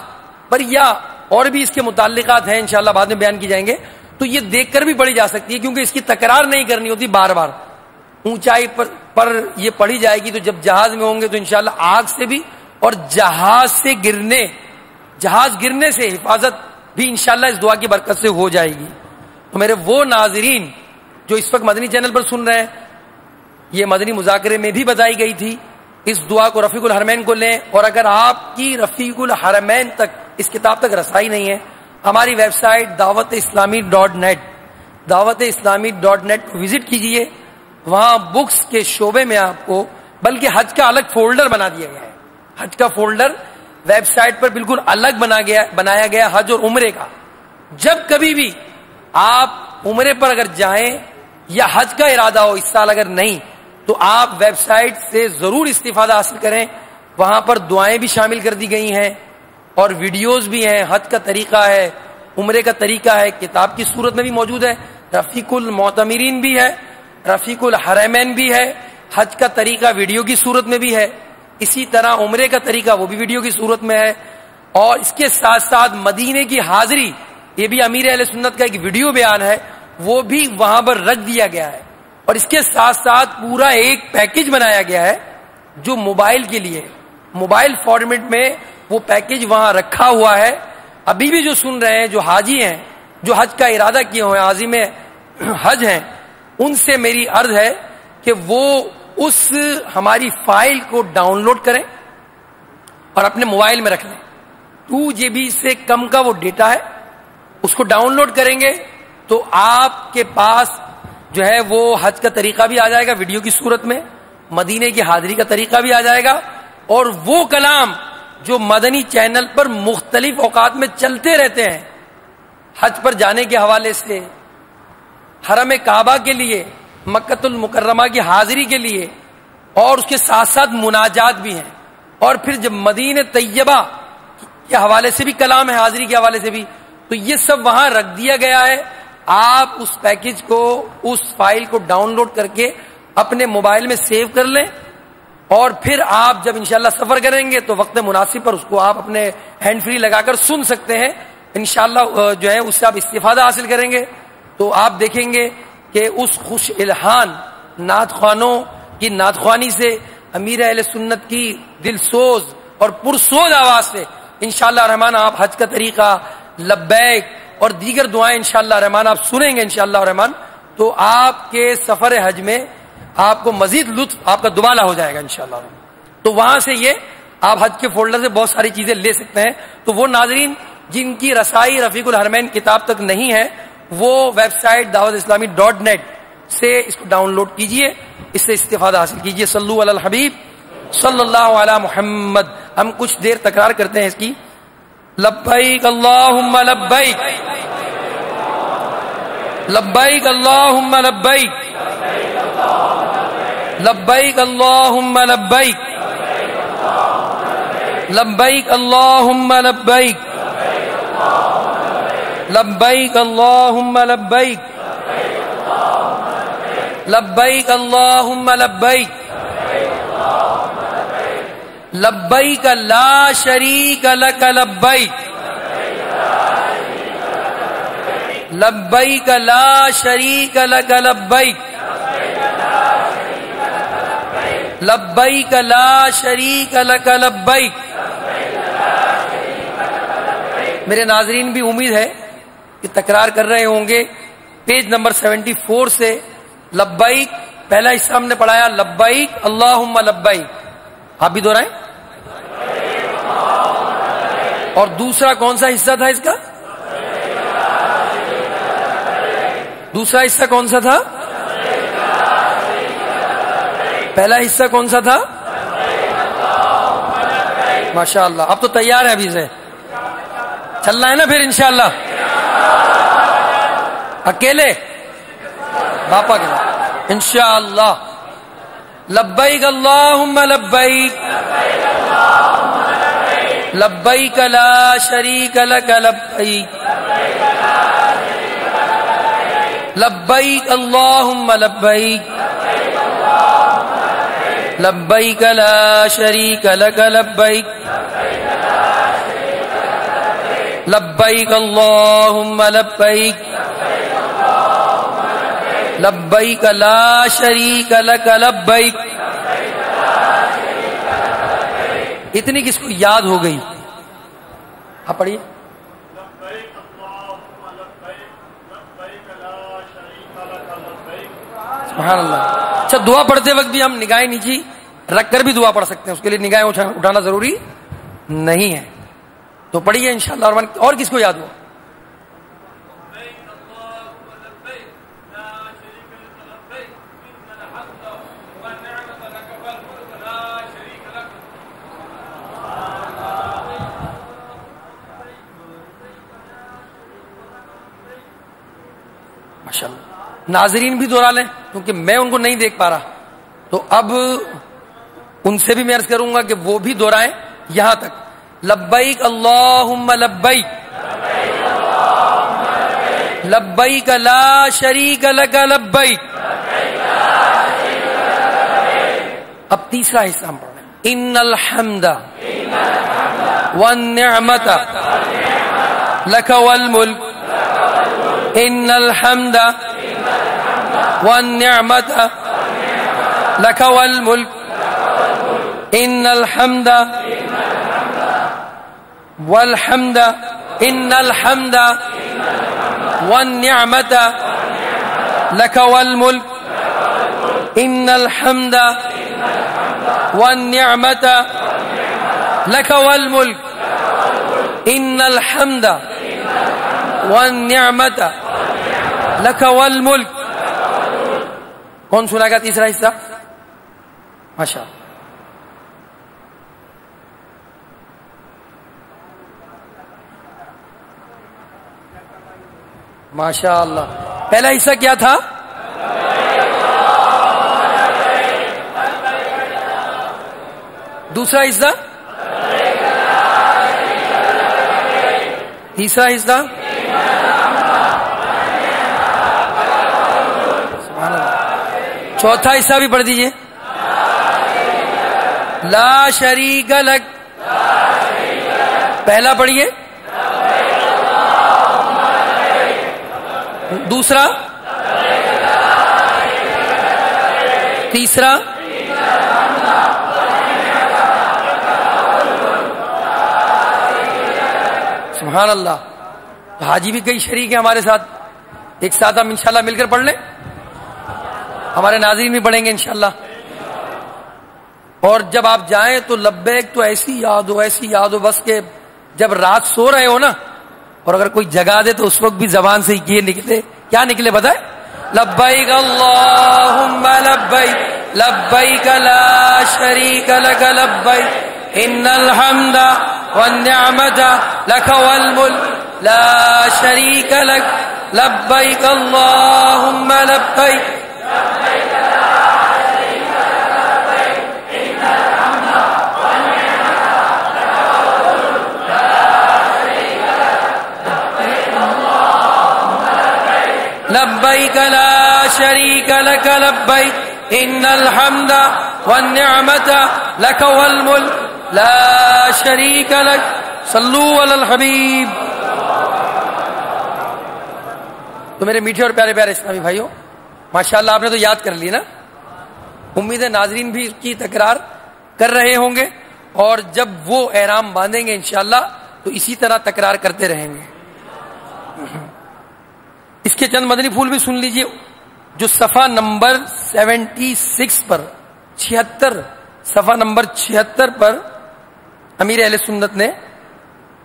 Speaker 1: پر یا اور بھی اس کے متعلقات ہیں انشاءاللہ بعد میں بیان کی جائیں گے، تو یہ دیکھ کر بھی پڑھی جا سکتی ہے، کیونکہ اس کی تکرار نہیں کرنی ہوتی بار بار۔ اونچائی پر یہ پڑھی جائے گی تو جب جہاز میں ہوں گے تو انشاءاللہ آگ سے بھی اور جہاز گرنے سے حفاظت بھی انشاءاللہ اس دعا کی برکت سے ہو جائے گی۔ تو میرے وہ ناظرین جو اس وقت مدنی چینل پر سن رہے ہیں، یہ مدنی مذاکرے میں بھی بتائی گئی تھی، اس دعا کو رفیق الحرمین کو لیں، اور اگر آپ کی رفیق الحرمین تک اس کتاب تک رسائی نہیں ہے، ہماری ویب سائٹ dawat-islami.net dawat-islami.net کو وزٹ کیجئے۔ وہاں بکس کے شعبے میں آپ کو بلکہ حج کا الگ فولڈر بنا دیا گیا ہے، حج کا فولڈر ویب سائٹ پر بالکل الگ بنایا گیا حج اور عمرے کا۔ جب کبھی بھی آپ عمرے پر اگر جائیں یا حج کا ارادہ ہو اس سال اگر نہیں، تو آپ ویب سائٹ سے ضرور استفادہ حاصل کریں، وہاں پر دعائیں بھی شامل کر دی گئی ہیں اور ویڈیوز بھی ہیں، حج کا طریقہ ہے، عمرے کا طریقہ ہے، کتاب کی صورت میں بھی موجود ہے، رفیق المعتمرین بھی ہے، رفیق الحرمین بھی ہے، حج کا طریقہ ویڈیو کی صورت میں بھی ہے، اسی طرح عمرے کا طریقہ وہ بھی ویڈیو کی صورت میں ہے، اور اس کے ساتھ ساتھ مدینے کی حاضری، یہ بھی امیر اہل سنت کا ایک ویڈیو بیان ہے، وہ بھی وہاں پر رکھ دیا گیا ہے، اور اس کے ساتھ ساتھ پورا ایک پیکج بنایا گیا ہے جو موبائل کے لیے، موبائل فارمیٹ میں وہ پیکج وہاں رکھا ہوا ہے۔ ابھی بھی جو سن رہے ہیں، جو حاجی ہیں، جو حج کا ارادہ کیے ہوئے عازم حج ہیں، ان سے میری عرض ہے کہ وہ اس ہماری فائل کو ڈاؤن لوڈ کریں اور اپنے موبائل میں رکھ لیں۔ 2 GB سے کم کا وہ ڈیٹا ہے، اس کو ڈاؤن لوڈ کریں گے تو آپ کے پاس جو ہے وہ حج کا طریقہ بھی آ جائے گا ویڈیو کی صورت میں، مدینے کی حاضری کا طریقہ بھی آ جائے گا، اور وہ کلام جو مدنی چینل پر مختلف اوقات میں چلتے رہتے ہیں، حج پر جانے کے حوالے سے، حرم کعبہ کے لیے، مکۃ المکرمہ کی حاضری کے لیے، اور اس کے ساتھ ساتھ مناجات بھی ہیں، اور پھر جب مدینہ طیبہ کے حوالے سے بھی کلام ہے، حاضری کے حوالے سے بھی، تو یہ سب وہاں رکھ دیا گیا ہے۔ آپ اس پیکج کو، اس فائل کو ڈاؤن لوڈ کر کے اپنے موبائل میں سیو کر لیں، اور پھر آپ جب انشاءاللہ سفر کریں گے تو وقت مناسب پر اس کو آپ اپنے ہینڈ فری لگا کر سن سکتے ہیں، انشاءاللہ جو ہے اس سے آپ استفادہ حاصل کریں گے، تو آپ دیکھیں گے کہ اس خوش الہان نعت خوانوں کی نعت خوانی سے، امیر اہل سنت کی دل سوز اور پرسوز آواز سے انشاءاللہ الرحمن آپ حج کا طریقہ، لبیک اور دیگر دعائیں انشاءاللہ الرحمن آپ سنیں گے انشاءاللہ الرحمن، تو آپ کے سفر حج میں آپ کو مزید لطف آپ کا دوبالا ہو جائے گا انشاءاللہ الرحمن۔ تو وہاں سے یہ آپ حج کے فولڈر سے بہت ساری چیزیں لے سکتے ہیں۔ تو وہ ناظرین جن کی رسائی رفیق الحرمین کتاب تک نہیں ہے، وہ ویب سائٹ dawat-islami.net سے اس کو ڈاؤن لوڈ کیجئے، اس سے استفادہ حاصل کیجئے۔ صلو علی الحبیب صلی اللہ علی محمد۔ ہم کچھ دیر تکرار کرتے ہیں اس کی۔ لبیک اللہم لبیک، لبیک اللہم لبیک، لبیک اللہم لبیک، لبیک اللہم لبیک، لبیک اللہم لبیک، لبیک اللہم لبیک، لبیک لا شریک لک لبیک لبیک لا شریک لک لبیک لبیک لا شریک لک لبیک. میرے ناظرین بھی امید ہے کہ تکرار کر رہے ہوں گے. پیج نمبر 74 سے لبیک پہلا حصہ ہم نے پڑھایا لبیک اللہم لبیک. آپ بھی دہرائیں. اور دوسرا کون سا حصہ تھا اس کا؟ دوسرا حصہ کون سا تھا؟ پہلا حصہ کون سا تھا؟ ماشاءاللہ اب تو تیار ہے ابھی سے چلنا ہے نا پھر انشاءاللہ. اکیلے باپا کے ساتھ انشاءاللہ. لبیک اللہم لبیک لبیک لا شریک لک لبیک لبیک اللہم لبیک لبیک لا شریک لک لبیک لبیک اللہم لبیک لبیک لا شریک لک لبیک. اتنی کس کو یاد ہو گئی؟ آپ پڑھیے. سبحان اللہ. اچھا دعا پڑھتے وقت بھی ہم نگاہیں نیچی رکھ کر بھی دعا پڑھ سکتے ہیں. اس کے لیے نگاہیں اٹھانا ضروری نہیں ہے. تو پڑھیے انشاءاللہ. اور کس کو یاد ہو؟ ناظرین بھی دوہرا لیں کیونکہ میں ان کو نہیں دیکھ پا رہا. تو اب ان سے بھی میں عرض کروں گا کہ وہ بھی دوہرائیں یہاں تک. لبیک اللہم لبیک لبیک لا شریک لک لبیک. اب تیسرا حصہ ہم پڑھ رہے ہیں. ان الحمد والنعمت لک والملک ان الحمد والنعمت لک والملک ان الحمد والحمد ان الحمد والنعمت لک والملک ان الحمد والنعمت لک والملک ان الحمد والنعمت لک والملک. کون سنا گا تیسرا حصہ؟ ماشاء اللہ. ماشاء اللہ. پہلا حصہ کیا تھا؟ دوسرا حصہ؟ تیسرا حصہ؟ سبحان اللہ. چوتھا حصہ بھی پڑھ دیجئے. لا شریک لک. پہلا پڑھیے. دوسرا؟ تیسرا؟ سبحان اللہ. حاجی بھی کئی شریک ہیں ہمارے ساتھ. ایک ساتھ ہم انشاءاللہ مل کر پڑھ لیں. ہمارے ناظرین بھی پڑھیں گے انشاءاللہ. اور جب آپ جائیں تو لبیک تو ایسی یاد ہو ایسی یاد ہو بس کہ جب رات سو رہے ہو نا اور اگر کوئی جگا دے تو اس وقت بھی زبان سے یہ نکلے. کیا نکلے بتائیں؟ لبیک اللہم لبیک لبیک لا شریک لک لبیک ان الحمد والنعمت لک والملک لا شریک لک لبیک اللہم لبیک لبیک لا شریک لک لبیک ان الحمد والنعمت لک والملک لا شریک لک صلو علی الحبیب. تو میرے میٹھے اور پیارے پیارے اسلامی بھائیوں، ماشاءاللہ آپ نے تو یاد کر لی نا. امید ہے ناظرین بھی اس کی تکرار کر رہے ہوں گے، اور جب وہ احرام باندھیں گے انشاءاللہ تو اسی طرح تکرار کرتے رہیں گے. اس کے چند مدنی پھول بھی سن لیجئے جو صفحہ نمبر 76 پر 76 صفحہ نمبر 76 پر امیر اہل سنت نے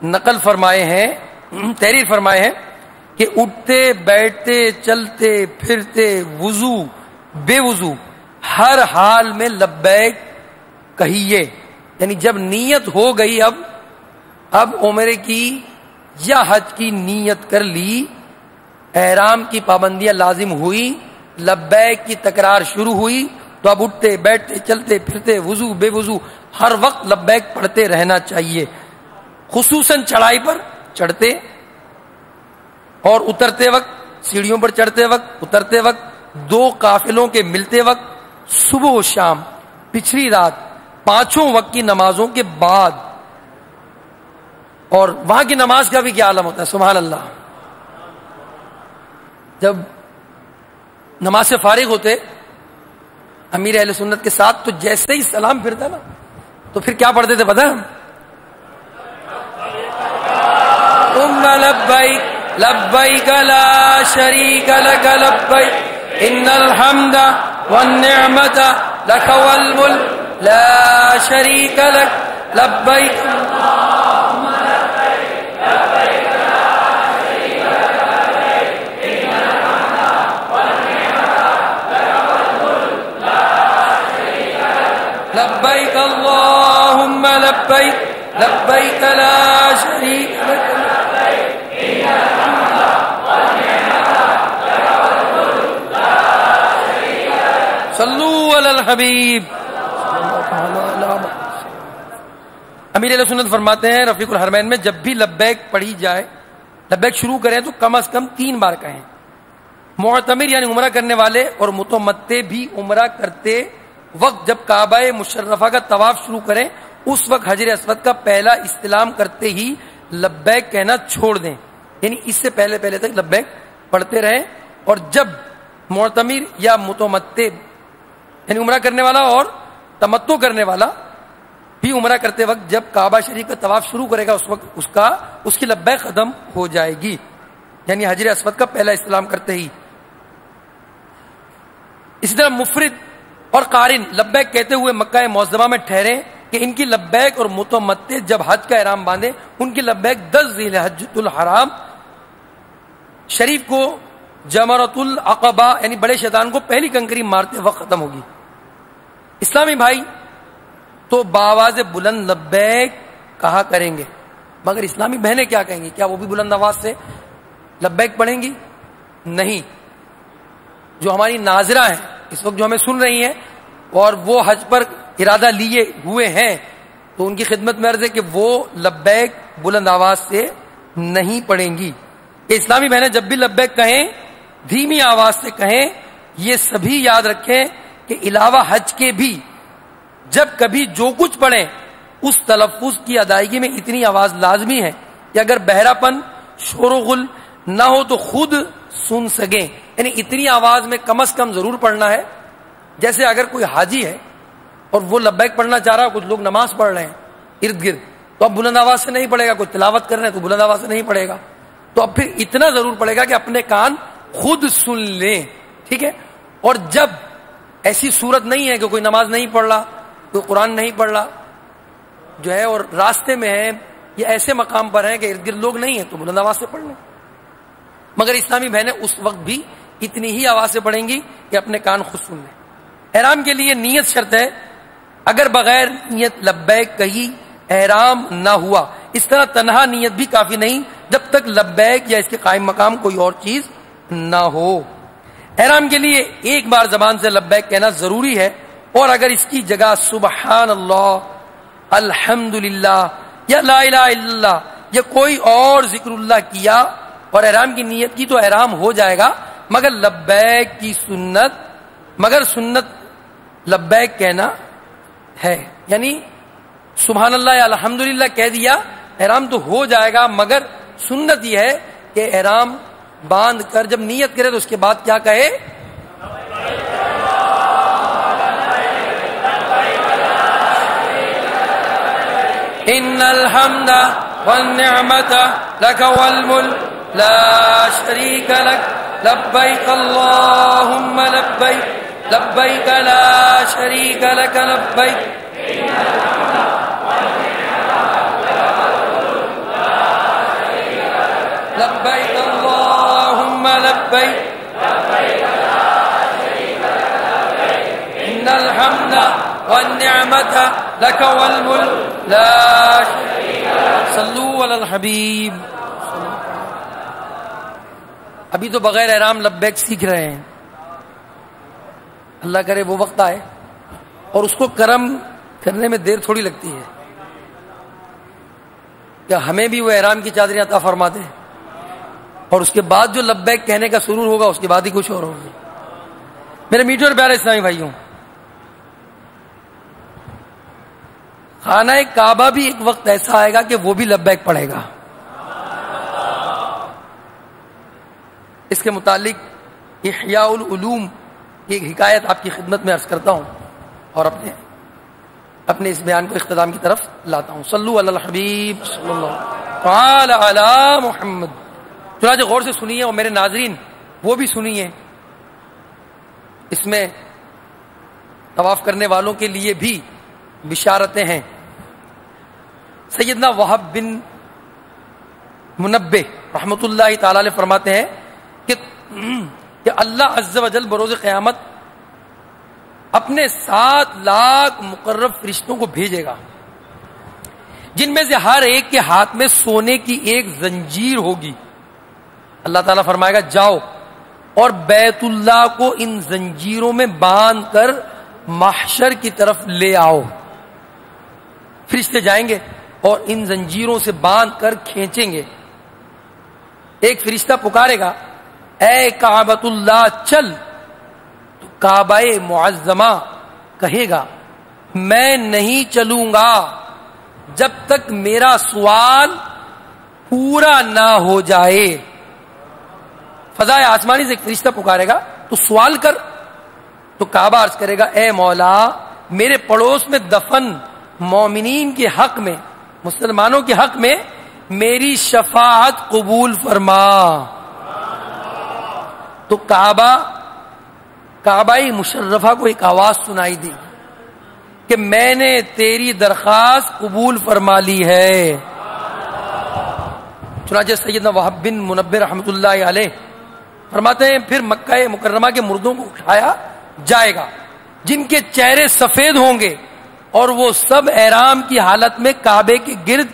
Speaker 1: نقل فرمائے ہیں، تحریر فرمائے ہیں کہ اٹھتے بیٹھتے چلتے پھرتے وضو بے وضو ہر حال میں لبیک کہیے. یعنی جب نیت ہو گئی، اب عمرے کی یا حج کی نیت کر لی، احرام کی پابندیاں لازم ہوئی، لبیک کی تکرار شروع ہوئی، تو اب اٹھتے بیٹھتے چلتے پھرتے وضو بے وضو ہر وقت لبیک پڑھتے رہنا چاہیے. خصوصاً چڑھائی پر چڑھتے اور اترتے وقت، سیڑھیوں پر چڑھتے وقت اترتے وقت، دو قافلوں کے ملتے وقت، صبح و شام، پچھلی رات، پانچوں وقت کی نمازوں کے بعد. اور وہاں کی نماز کا بھی کیا عالم ہوتا ہے، سبحان اللہ. جب نماز سے فارغ ہوتے امیر اہل سنت کے ساتھ، تو جیسے ہی سلام پھرتا نا تو پھر کیا پڑھتے تھے پتہ ہے؟ لبیک لبیک لا شریک لک لبیک ان الحمد والنعمت لک والملک لا شریک لک لبیک. لبیک اللہم لبیک لبیک لا شریک لک صلو علی الحبیب. امیر علیہ سنت فرماتے ہیں رفیق الحرمین میں، جب بھی لبیک پڑھی جائے، لبیک شروع کریں تو کم از کم 3 بار کہیں. معتمر یعنی عمرہ کرنے والے اور متمتع بھی عمرہ کرتے وقت جب کعبہ مشرفہ کا طواف شروع کریں، اس وقت حجر اسود کا پہلا استلام کرتے ہی لبیک کہنا چھوڑ دیں. یعنی اس سے پہلے تک لبیک پڑھتے رہیں. اور جب معتمر یا متمتع یعنی عمرہ کرنے والا اور تمتع کرنے والا بھی عمرہ کرتے وقت جب کعبہ شریف کا طواف شروع کرے گا، اس وقت اس کی لبیک ختم ہو جائے گی. یعنی حجر اسود کا پہلا استلام کرتے ہی. اسی طرح مفرد اور قارن لبیک کہتے ہوئے مکہ معظمہ میں ٹھہرے کہ ان کی لبیک، اور متمتع جب حج کا احرام باندھے ان کی لبیک 10 ذی الحجۃ الحرام شریف کو جمرۃ العقبہ یعنی بڑے شیطان کو پہلی کنکری مارتے وقت ختم ہوگی. اسلامی بھائی تو بآواز بلند لبیک کہا کریں گے، مگر اسلامی بہنیں کیا کہیں گی؟ کیا وہ بھی بلند آواز سے لبیک پڑھیں گی؟ نہیں. جو ہماری ناظرہ ہیں اس وقت جو ہمیں سن رہی ہیں اور وہ حج پر ارادہ لیے ہوئے ہیں، تو ان کی خدمت میں عرض ہے کہ وہ لبیک بلند آواز سے نہیں پڑھیں گی. کہ اسلامی بہنیں جب بھی لبیک کہیں دھیمی آواز سے کہیں. یہ سبھی یاد رکھیں کہ علاوہ حج کے بھی جب کبھی جو کچھ پڑھیں اس تلفظ کی ادائیگی میں اتنی آواز لازمی ہے کہ اگر بہرا پن شور و غل نہ ہو تو خود سن سکیں. یعنی اتنی آواز میں کم از کم ضرور پڑھنا ہے. جیسے اگر کوئی حاجی ہے اور وہ لبیک پڑھنا چاہ رہا ہے، کچھ لوگ نماز پڑھ رہے ہیں ارد گرد، تو اب بلند آواز سے نہیں پڑھے گا. کوئی تلاوت کر رہے ہیں تو بلند آواز سے نہیں پڑھے گا. تو اب پھر اتنا ضرور پڑے گا کہ اپنے کان خود سن لیں. ٹھیک ہے. اور جب ایسی صورت نہیں ہے کہ کوئی نماز نہیں پڑھ رہا، کوئی قرآن نہیں پڑھ رہا جو ہے، اور راستے میں ہے یا ایسے مقام پر ہیں کہ ارد گرد لوگ نہیں ہیں، تو بلند آواز سے پڑھ لیں. مگر اسلامی بہنیں اس وقت بھی اتنی ہی آواز سے پڑھیں گی کہ اپنے کان خود سن لیں. احرام کے لیے نیت شرط ہے. اگر بغیر نیت لبیک کہی احرام نہ ہوا. اس طرح تنہا نیت بھی کافی نہیں جب تک لبیک یا اس کے قائم مقام کوئی اور چیز نہ ہو. احرام کے لیے ایک بار زبان سے لبیک کہنا ضروری ہے، اور اگر اس کی جگہ سبحان اللہ، الحمدللہ یا لا الہ الا اللہ یا کوئی اور ذکر اللہ کیا اور احرام کی نیت کی تو احرام ہو جائے گا. مگر لبیک کی سنت لبیک کہنا ہے. یعنی سبحان اللہ یا الحمدللہ کہہ دیا احرام تو ہو جائے گا، مگر سنت یہ ہے کہ احرام باندھ کر جب نیت کرے تو اس کے بعد کیا کہے؟ ان الحمد والنعمت لك والملك لا شريك لك لبيك اللهم لبيك لبيك لا شريك لك لبيك لبيك اللهم لبيك ان الحمد والنعمت لك والملك لا شريك لك صلوا علی الحبیب. ابھی تو بغیر احرام لبیک سیکھ رہے ہیں، اللہ کرے وہ وقت آئے اور اس کو کرم کرنے میں دیر تھوڑی لگتی ہے کہ ہمیں بھی وہ احرام کی چادریں عطا فرما دے، اور اس کے بعد جو لبیک کہنے کا سرور ہوگا اس کے بعد ہی کچھ اور ہوگا. میرے میٹھے اور پیارے اسلامی بھائیوں، خانہ کعبہ بھی ایک وقت ایسا آئے گا کہ وہ بھی لبیک پڑھے گا. اس کے متعلق احیاء العلوم کی ایک حکایت آپ کی خدمت میں عرض کرتا ہوں اور اپنے اس بیان کو اختتام کی طرف لاتا ہوں. صلو علی الحبیب صلی اللہ تعالی علی محمد. چنانچہ غور سے سنیے اور میرے ناظرین وہ بھی سنیے، اس میں طواف کرنے والوں کے لیے بھی بشارتیں ہیں. سیدنا وہب بن منبہ رحمۃ اللہ تعالی علیہ فرماتے ہیں کہ اللہ عز و جل بروز قیامت اپنے 7 لاکھ مقرب فرشتوں کو بھیجے گا، جن میں سے ہر ایک کے ہاتھ میں سونے کی ایک زنجیر ہوگی. اللہ تعالیٰ فرمائے گا جاؤ اور بیت اللہ کو ان زنجیروں میں باندھ کر محشر کی طرف لے آؤ. فرشتے جائیں گے اور ان زنجیروں سے باندھ کر کھینچیں گے. ایک فرشتہ پکارے گا اے کعبۃ اللہ چل، تو کعبہ معظمہ کہے گا میں نہیں چلوں گا جب تک میرا سوال پورا نہ ہو جائے. فضائے آسمانی سے ایک فرشتہ پکارے گا تو سوال کر، تو کعبہ عرض کرے گا اے مولا میرے پڑوس میں دفن مومنین کے حق میں، مسلمانوں کے حق میں میری شفاعت قبول فرما. تو کعبہ مشرفہ کو ایک آواز سنائی دی کہ میں نے تیری درخواست قبول فرما لی ہے. چنانچہ سیدنا وہب بن منبہ رحمۃ اللہ علیہ فرماتے ہیں پھر مکہ مکرمہ کے مردوں کو اٹھایا جائے گا جن کے چہرے سفید ہوں گے، اور وہ سب احرام کی حالت میں کعبے کے گرد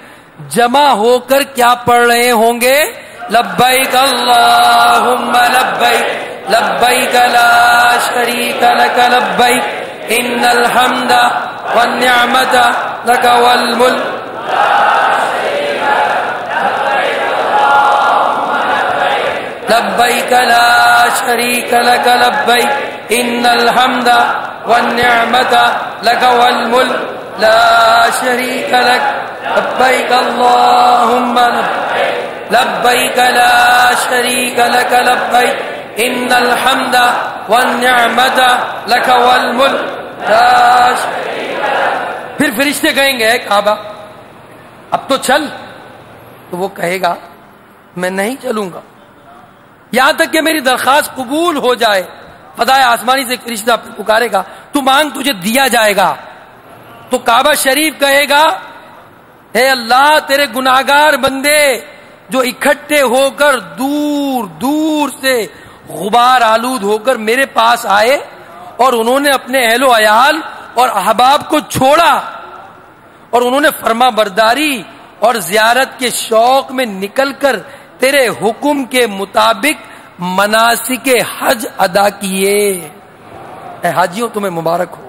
Speaker 1: جمع ہو کر کیا پڑھ رہے ہوں گے؟ لبیک اللہم لبیک لبیک لا شریک لک لبیک ان الحمد والنعمت لک والملک لبیک لا شریک لک لبیک ان الحمد والنعمت لک والملک لا شریک لک لبیک اللہم لبیک لا شریک لک لبیک ان الحمد والنعمت لک والملک لا شریک لک. پھر فرشتے کہیں گے کعبہ اب تو چل، تو وہ کہے گا میں نہیں چلوں گا یہاں تک کہ میری درخواست قبول ہو جائے. فضائے آسمانی سے ایک فرشتہ پکارے گا تو مانگ تجھے دیا جائے گا. تو کعبہ شریف کہے گا اے اللہ تیرے گناہگار بندے جو اکٹھے ہو کر دور دور سے غبار آلود ہو کر میرے پاس آئے اور انہوں نے اپنے اہل و عیال اور احباب کو چھوڑا اور انہوں نے فرما برداری اور زیارت کے شوق میں نکل کر تیرے حکم کے مطابق مناسک حج ادا کیے. اے حاجیوں تمہیں مبارک ہو،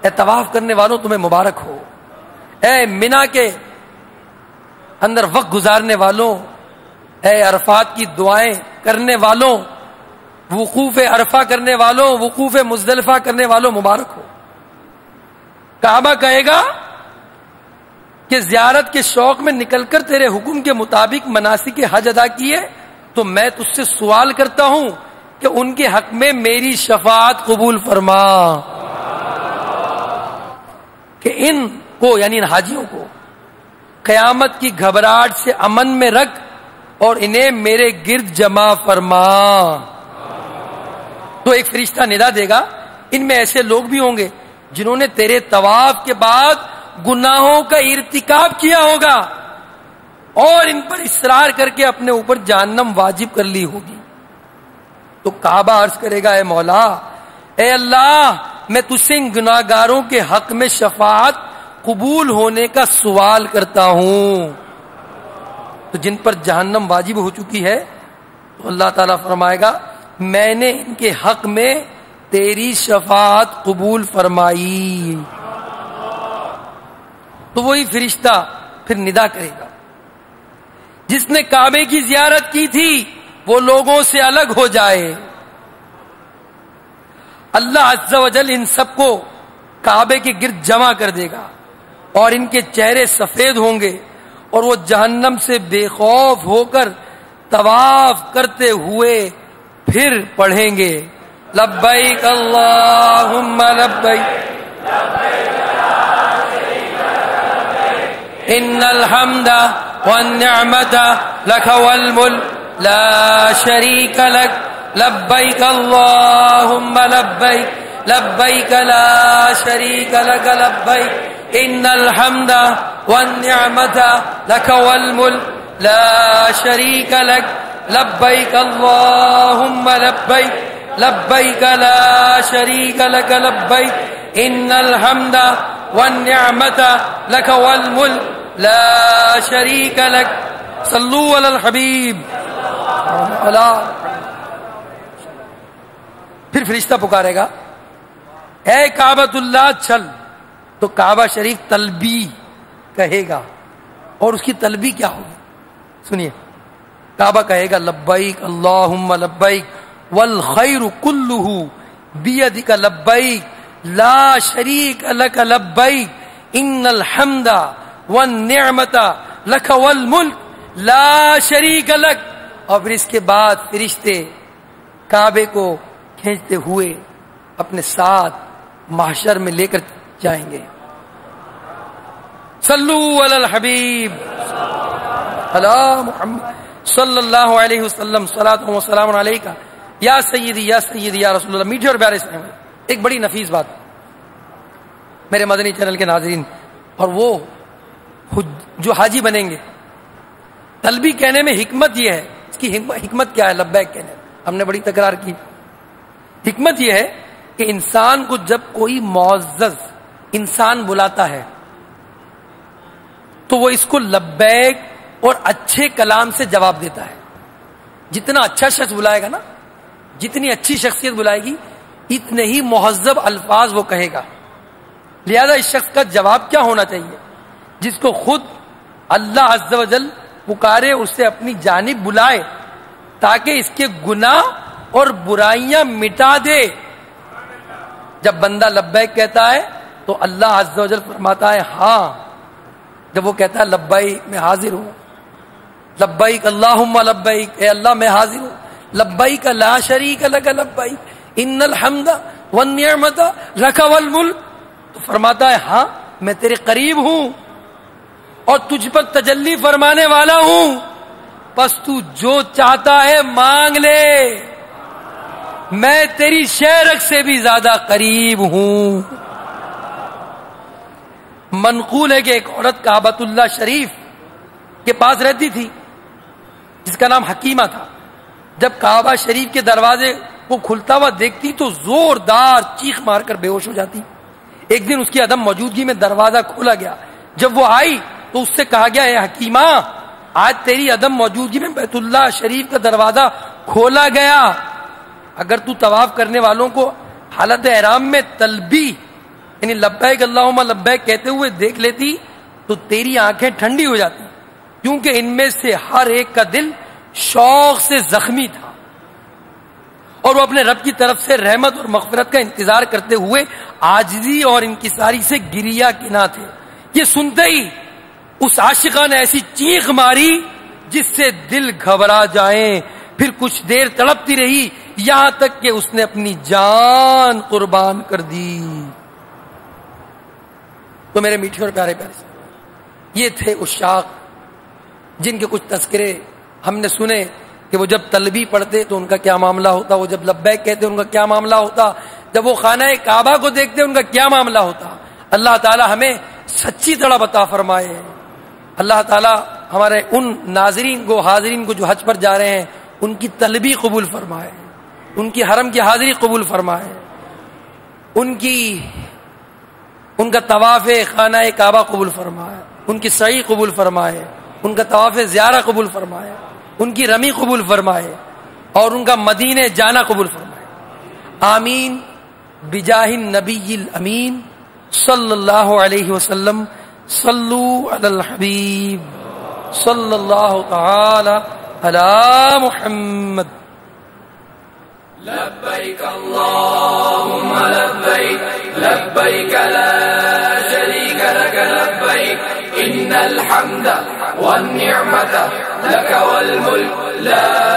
Speaker 1: اے طواف کرنے والوں تمہیں مبارک ہو، اے منا کے اندر وقت گزارنے والوں، اے عرفات کی دعائیں کرنے والوں، وقوف عرفہ کرنے والوں، وقوف مزدلفہ کرنے والوں مبارک ہو. کعبہ کہے گا کہ زیارت کے شوق میں نکل کر تیرے حکم کے مطابق مناسک حج ادا کیے، تو میں تجھ سے سوال کرتا ہوں کہ ان کے حق میں میری شفاعت قبول فرما، کہ ان کو یعنی ان حاجیوں کو قیامت کی گھبراہٹ سے امن میں رکھ اور انہیں میرے گرد جمع فرما۔ تو ایک فرشتہ ندا دے گا، ان میں ایسے لوگ بھی ہوں گے جنہوں نے تیرے طواف کے بعد گناہوں کا ارتکاب کیا ہوگا اور ان پر اصرار کر کے اپنے اوپر جہنم واجب کر لی ہوگی۔ تو کعبہ عرض کرے گا، اے مولا، اے اللہ، میں تجھ سے ان گناہگاروں کے حق میں شفاعت قبول ہونے کا سوال کرتا ہوں۔ تو جن پر جہنم واجب ہو چکی ہے تو اللہ تعالیٰ فرمائے گا، میں نے ان کے حق میں تیری شفاعت قبول فرمائی۔ تو وہی فرشتہ پھر ندا کرے گا، جس نے کعبے کی زیارت کی تھی وہ لوگوں سے الگ ہو جائے۔ اللہ عز و جل ان سب کو کعبے کے گرد جمع کر دے گا اور ان کے چہرے سفید ہوں گے اور وہ جہنم سے بے خوف ہو کر طواف کرتے ہوئے پھر پڑھیں گے، لبیک اللہم لبیک ان الحمد والنعمت لک والملک لا شریک لک لبیک اللہم لبیک لبیک لا شریک لک لبیک ان الحمد والنعمت لک والملک لا شریک لک لبیک اللہم لبیک لبیک لا شریک لک لبیک ان الحمد والنعمت لک والملک لا شریک لک۔ صلو علی الحبیب۔ پھر فرشتہ پکارے گا، اے کعبۃ اللہ چل۔ تو کعبہ شریف تلبی کہے گا، اور اس کی تلبی کیا ہوگی سنیے۔ کعبہ کہے گا، لبیک اللہم لبیک والخیر کلہ بیدک لبیک لا شریک لک لبیک ان الحمد والنعمت لک والملک لا شریک لک۔ اور پھر اس کے بعد فرشتے کعبے کو کھینچتے ہوئے اپنے ساتھ محشر میں لے کر جائیں گے۔ صلو علی الحبیب علی محمد صلی اللہ علیہ وسلم، صلاۃ و سلام علیکہ یا سیدی یا سیدی یا رسول اللہ۔ میٹھے اور پیارے سے ایک بڑی نفیس بات میرے مدنی چینل کے ناظرین، اور وہ جو حاجی بنیں گے، تلبی کہنے میں حکمت یہ ہے، اس کی حکمت کیا ہے؟ لبیک کہنے ہم نے بڑی تکرار کی۔ حکمت یہ ہے کہ انسان کو جب کوئی معزز انسان بلاتا ہے تو وہ اس کو لبیک اور اچھے کلام سے جواب دیتا ہے۔ جتنا اچھا شخص بلائے گا نا، جتنی اچھی شخصیت بلائے گی، اتنے ہی مہذب الفاظ وہ کہے گا۔ لہذا اس شخص کا جواب کیا ہونا چاہیے؟ جس کو خود اللہ عز و جل پکارے، اسے اپنی جانب بلائے تاکہ اس کے گناہ اور برائیاں مٹا دے۔ جب بندہ لبیک کہتا ہے تو اللہ عز و جل فرماتا ہے ہاں۔ جب وہ کہتا ہے لبیک میں حاضر ہوں، لبیک اللہم لبیک، اے اللہ میں حاضر ہوں، لبیک لا شریک لک لبیک ان الحمد والنعمت لک والملک، تو فرماتا ہے ہاں میں تیرے قریب ہوں اور تجھ پر تجلی فرمانے والا ہوں، پس تو جو چاہتا ہے مانگ لے، میں تیری شہرک سے بھی زیادہ قریب ہوں۔ منقول ہے کہ ایک عورت کعبۃ اللہ شریف کے پاس رہتی تھی جس کا نام حکیمہ تھا۔ جب کعبہ شریف کے دروازے کو کھلتا ہوا دیکھتی تو زوردار چیخ مار کر بے ہوش ہو جاتی۔ ایک دن اس کی عدم موجودگی میں دروازہ کھولا گیا۔ جب وہ آئی تو اس سے کہا گیا، اے حکیمہ، آج تیری عدم موجودگی میں بیت اللہ شریف کا دروازہ کھولا گیا، اگر تو طواف کرنے والوں کو حالت احرام میں تلبی یعنی لبیک اللہم لبیک کہتے ہوئے دیکھ لیتی تو تیری آنکھیں ٹھنڈی ہو جاتی، کیونکہ ان میں سے ہر ایک کا دل شوق سے زخمی تھا اور وہ اپنے رب کی طرف سے رحمت اور مغفرت کا انتظار کرتے ہوئے عاجزی اور انکساری سے گریہ کنا تھے۔ یہ سنتے ہی اس عاشقہ نے ایسی چیخ ماری جس سے دل گھبرا جائیں، پھر کچھ دیر تڑپتی رہی یہاں تک کہ اس نے اپنی جان قربان کر دی۔ تو میرے میٹھے اور پیارے پیارے یہ تھے عشاق جن کے کچھ تذکرے ہم نے سنے کہ وہ جب تلبی پڑھتے تو ان کا کیا معاملہ ہوتا، وہ جب لبیک کہتے ان کا کیا معاملہ ہوتا، جب وہ خانہ کعبہ کو دیکھتے ان کا کیا معاملہ ہوتا۔ اللہ تعالی ہمیں سچی طرح عطا فرمائے۔ اللہ تعالی ہمارے ان ناظرین کو، حاضرین کو جو حج پر جا رہے ہیں، ان کی طلبی قبول فرمائے، ان کی حرم کی حاضری قبول فرمائے، ان کا طواف خانہ کعبہ قبول فرمائے، ان کی سعی قبول فرمائے، ان کا طواف زیارہ قبول فرمائے، ان کی رمی قبول فرمائے، اور ان کا مدینے جانا قبول فرمائے۔ آمین بجاہ النبی الامین صلی اللہ علیہ وسلم۔ صلو علی الحبیب صلی اللہ تعالی علی محمد۔
Speaker 2: لبیک اللہم لبیک لبیک لا شریک لک لبیک ان الحمد والنعمت لک والملک لا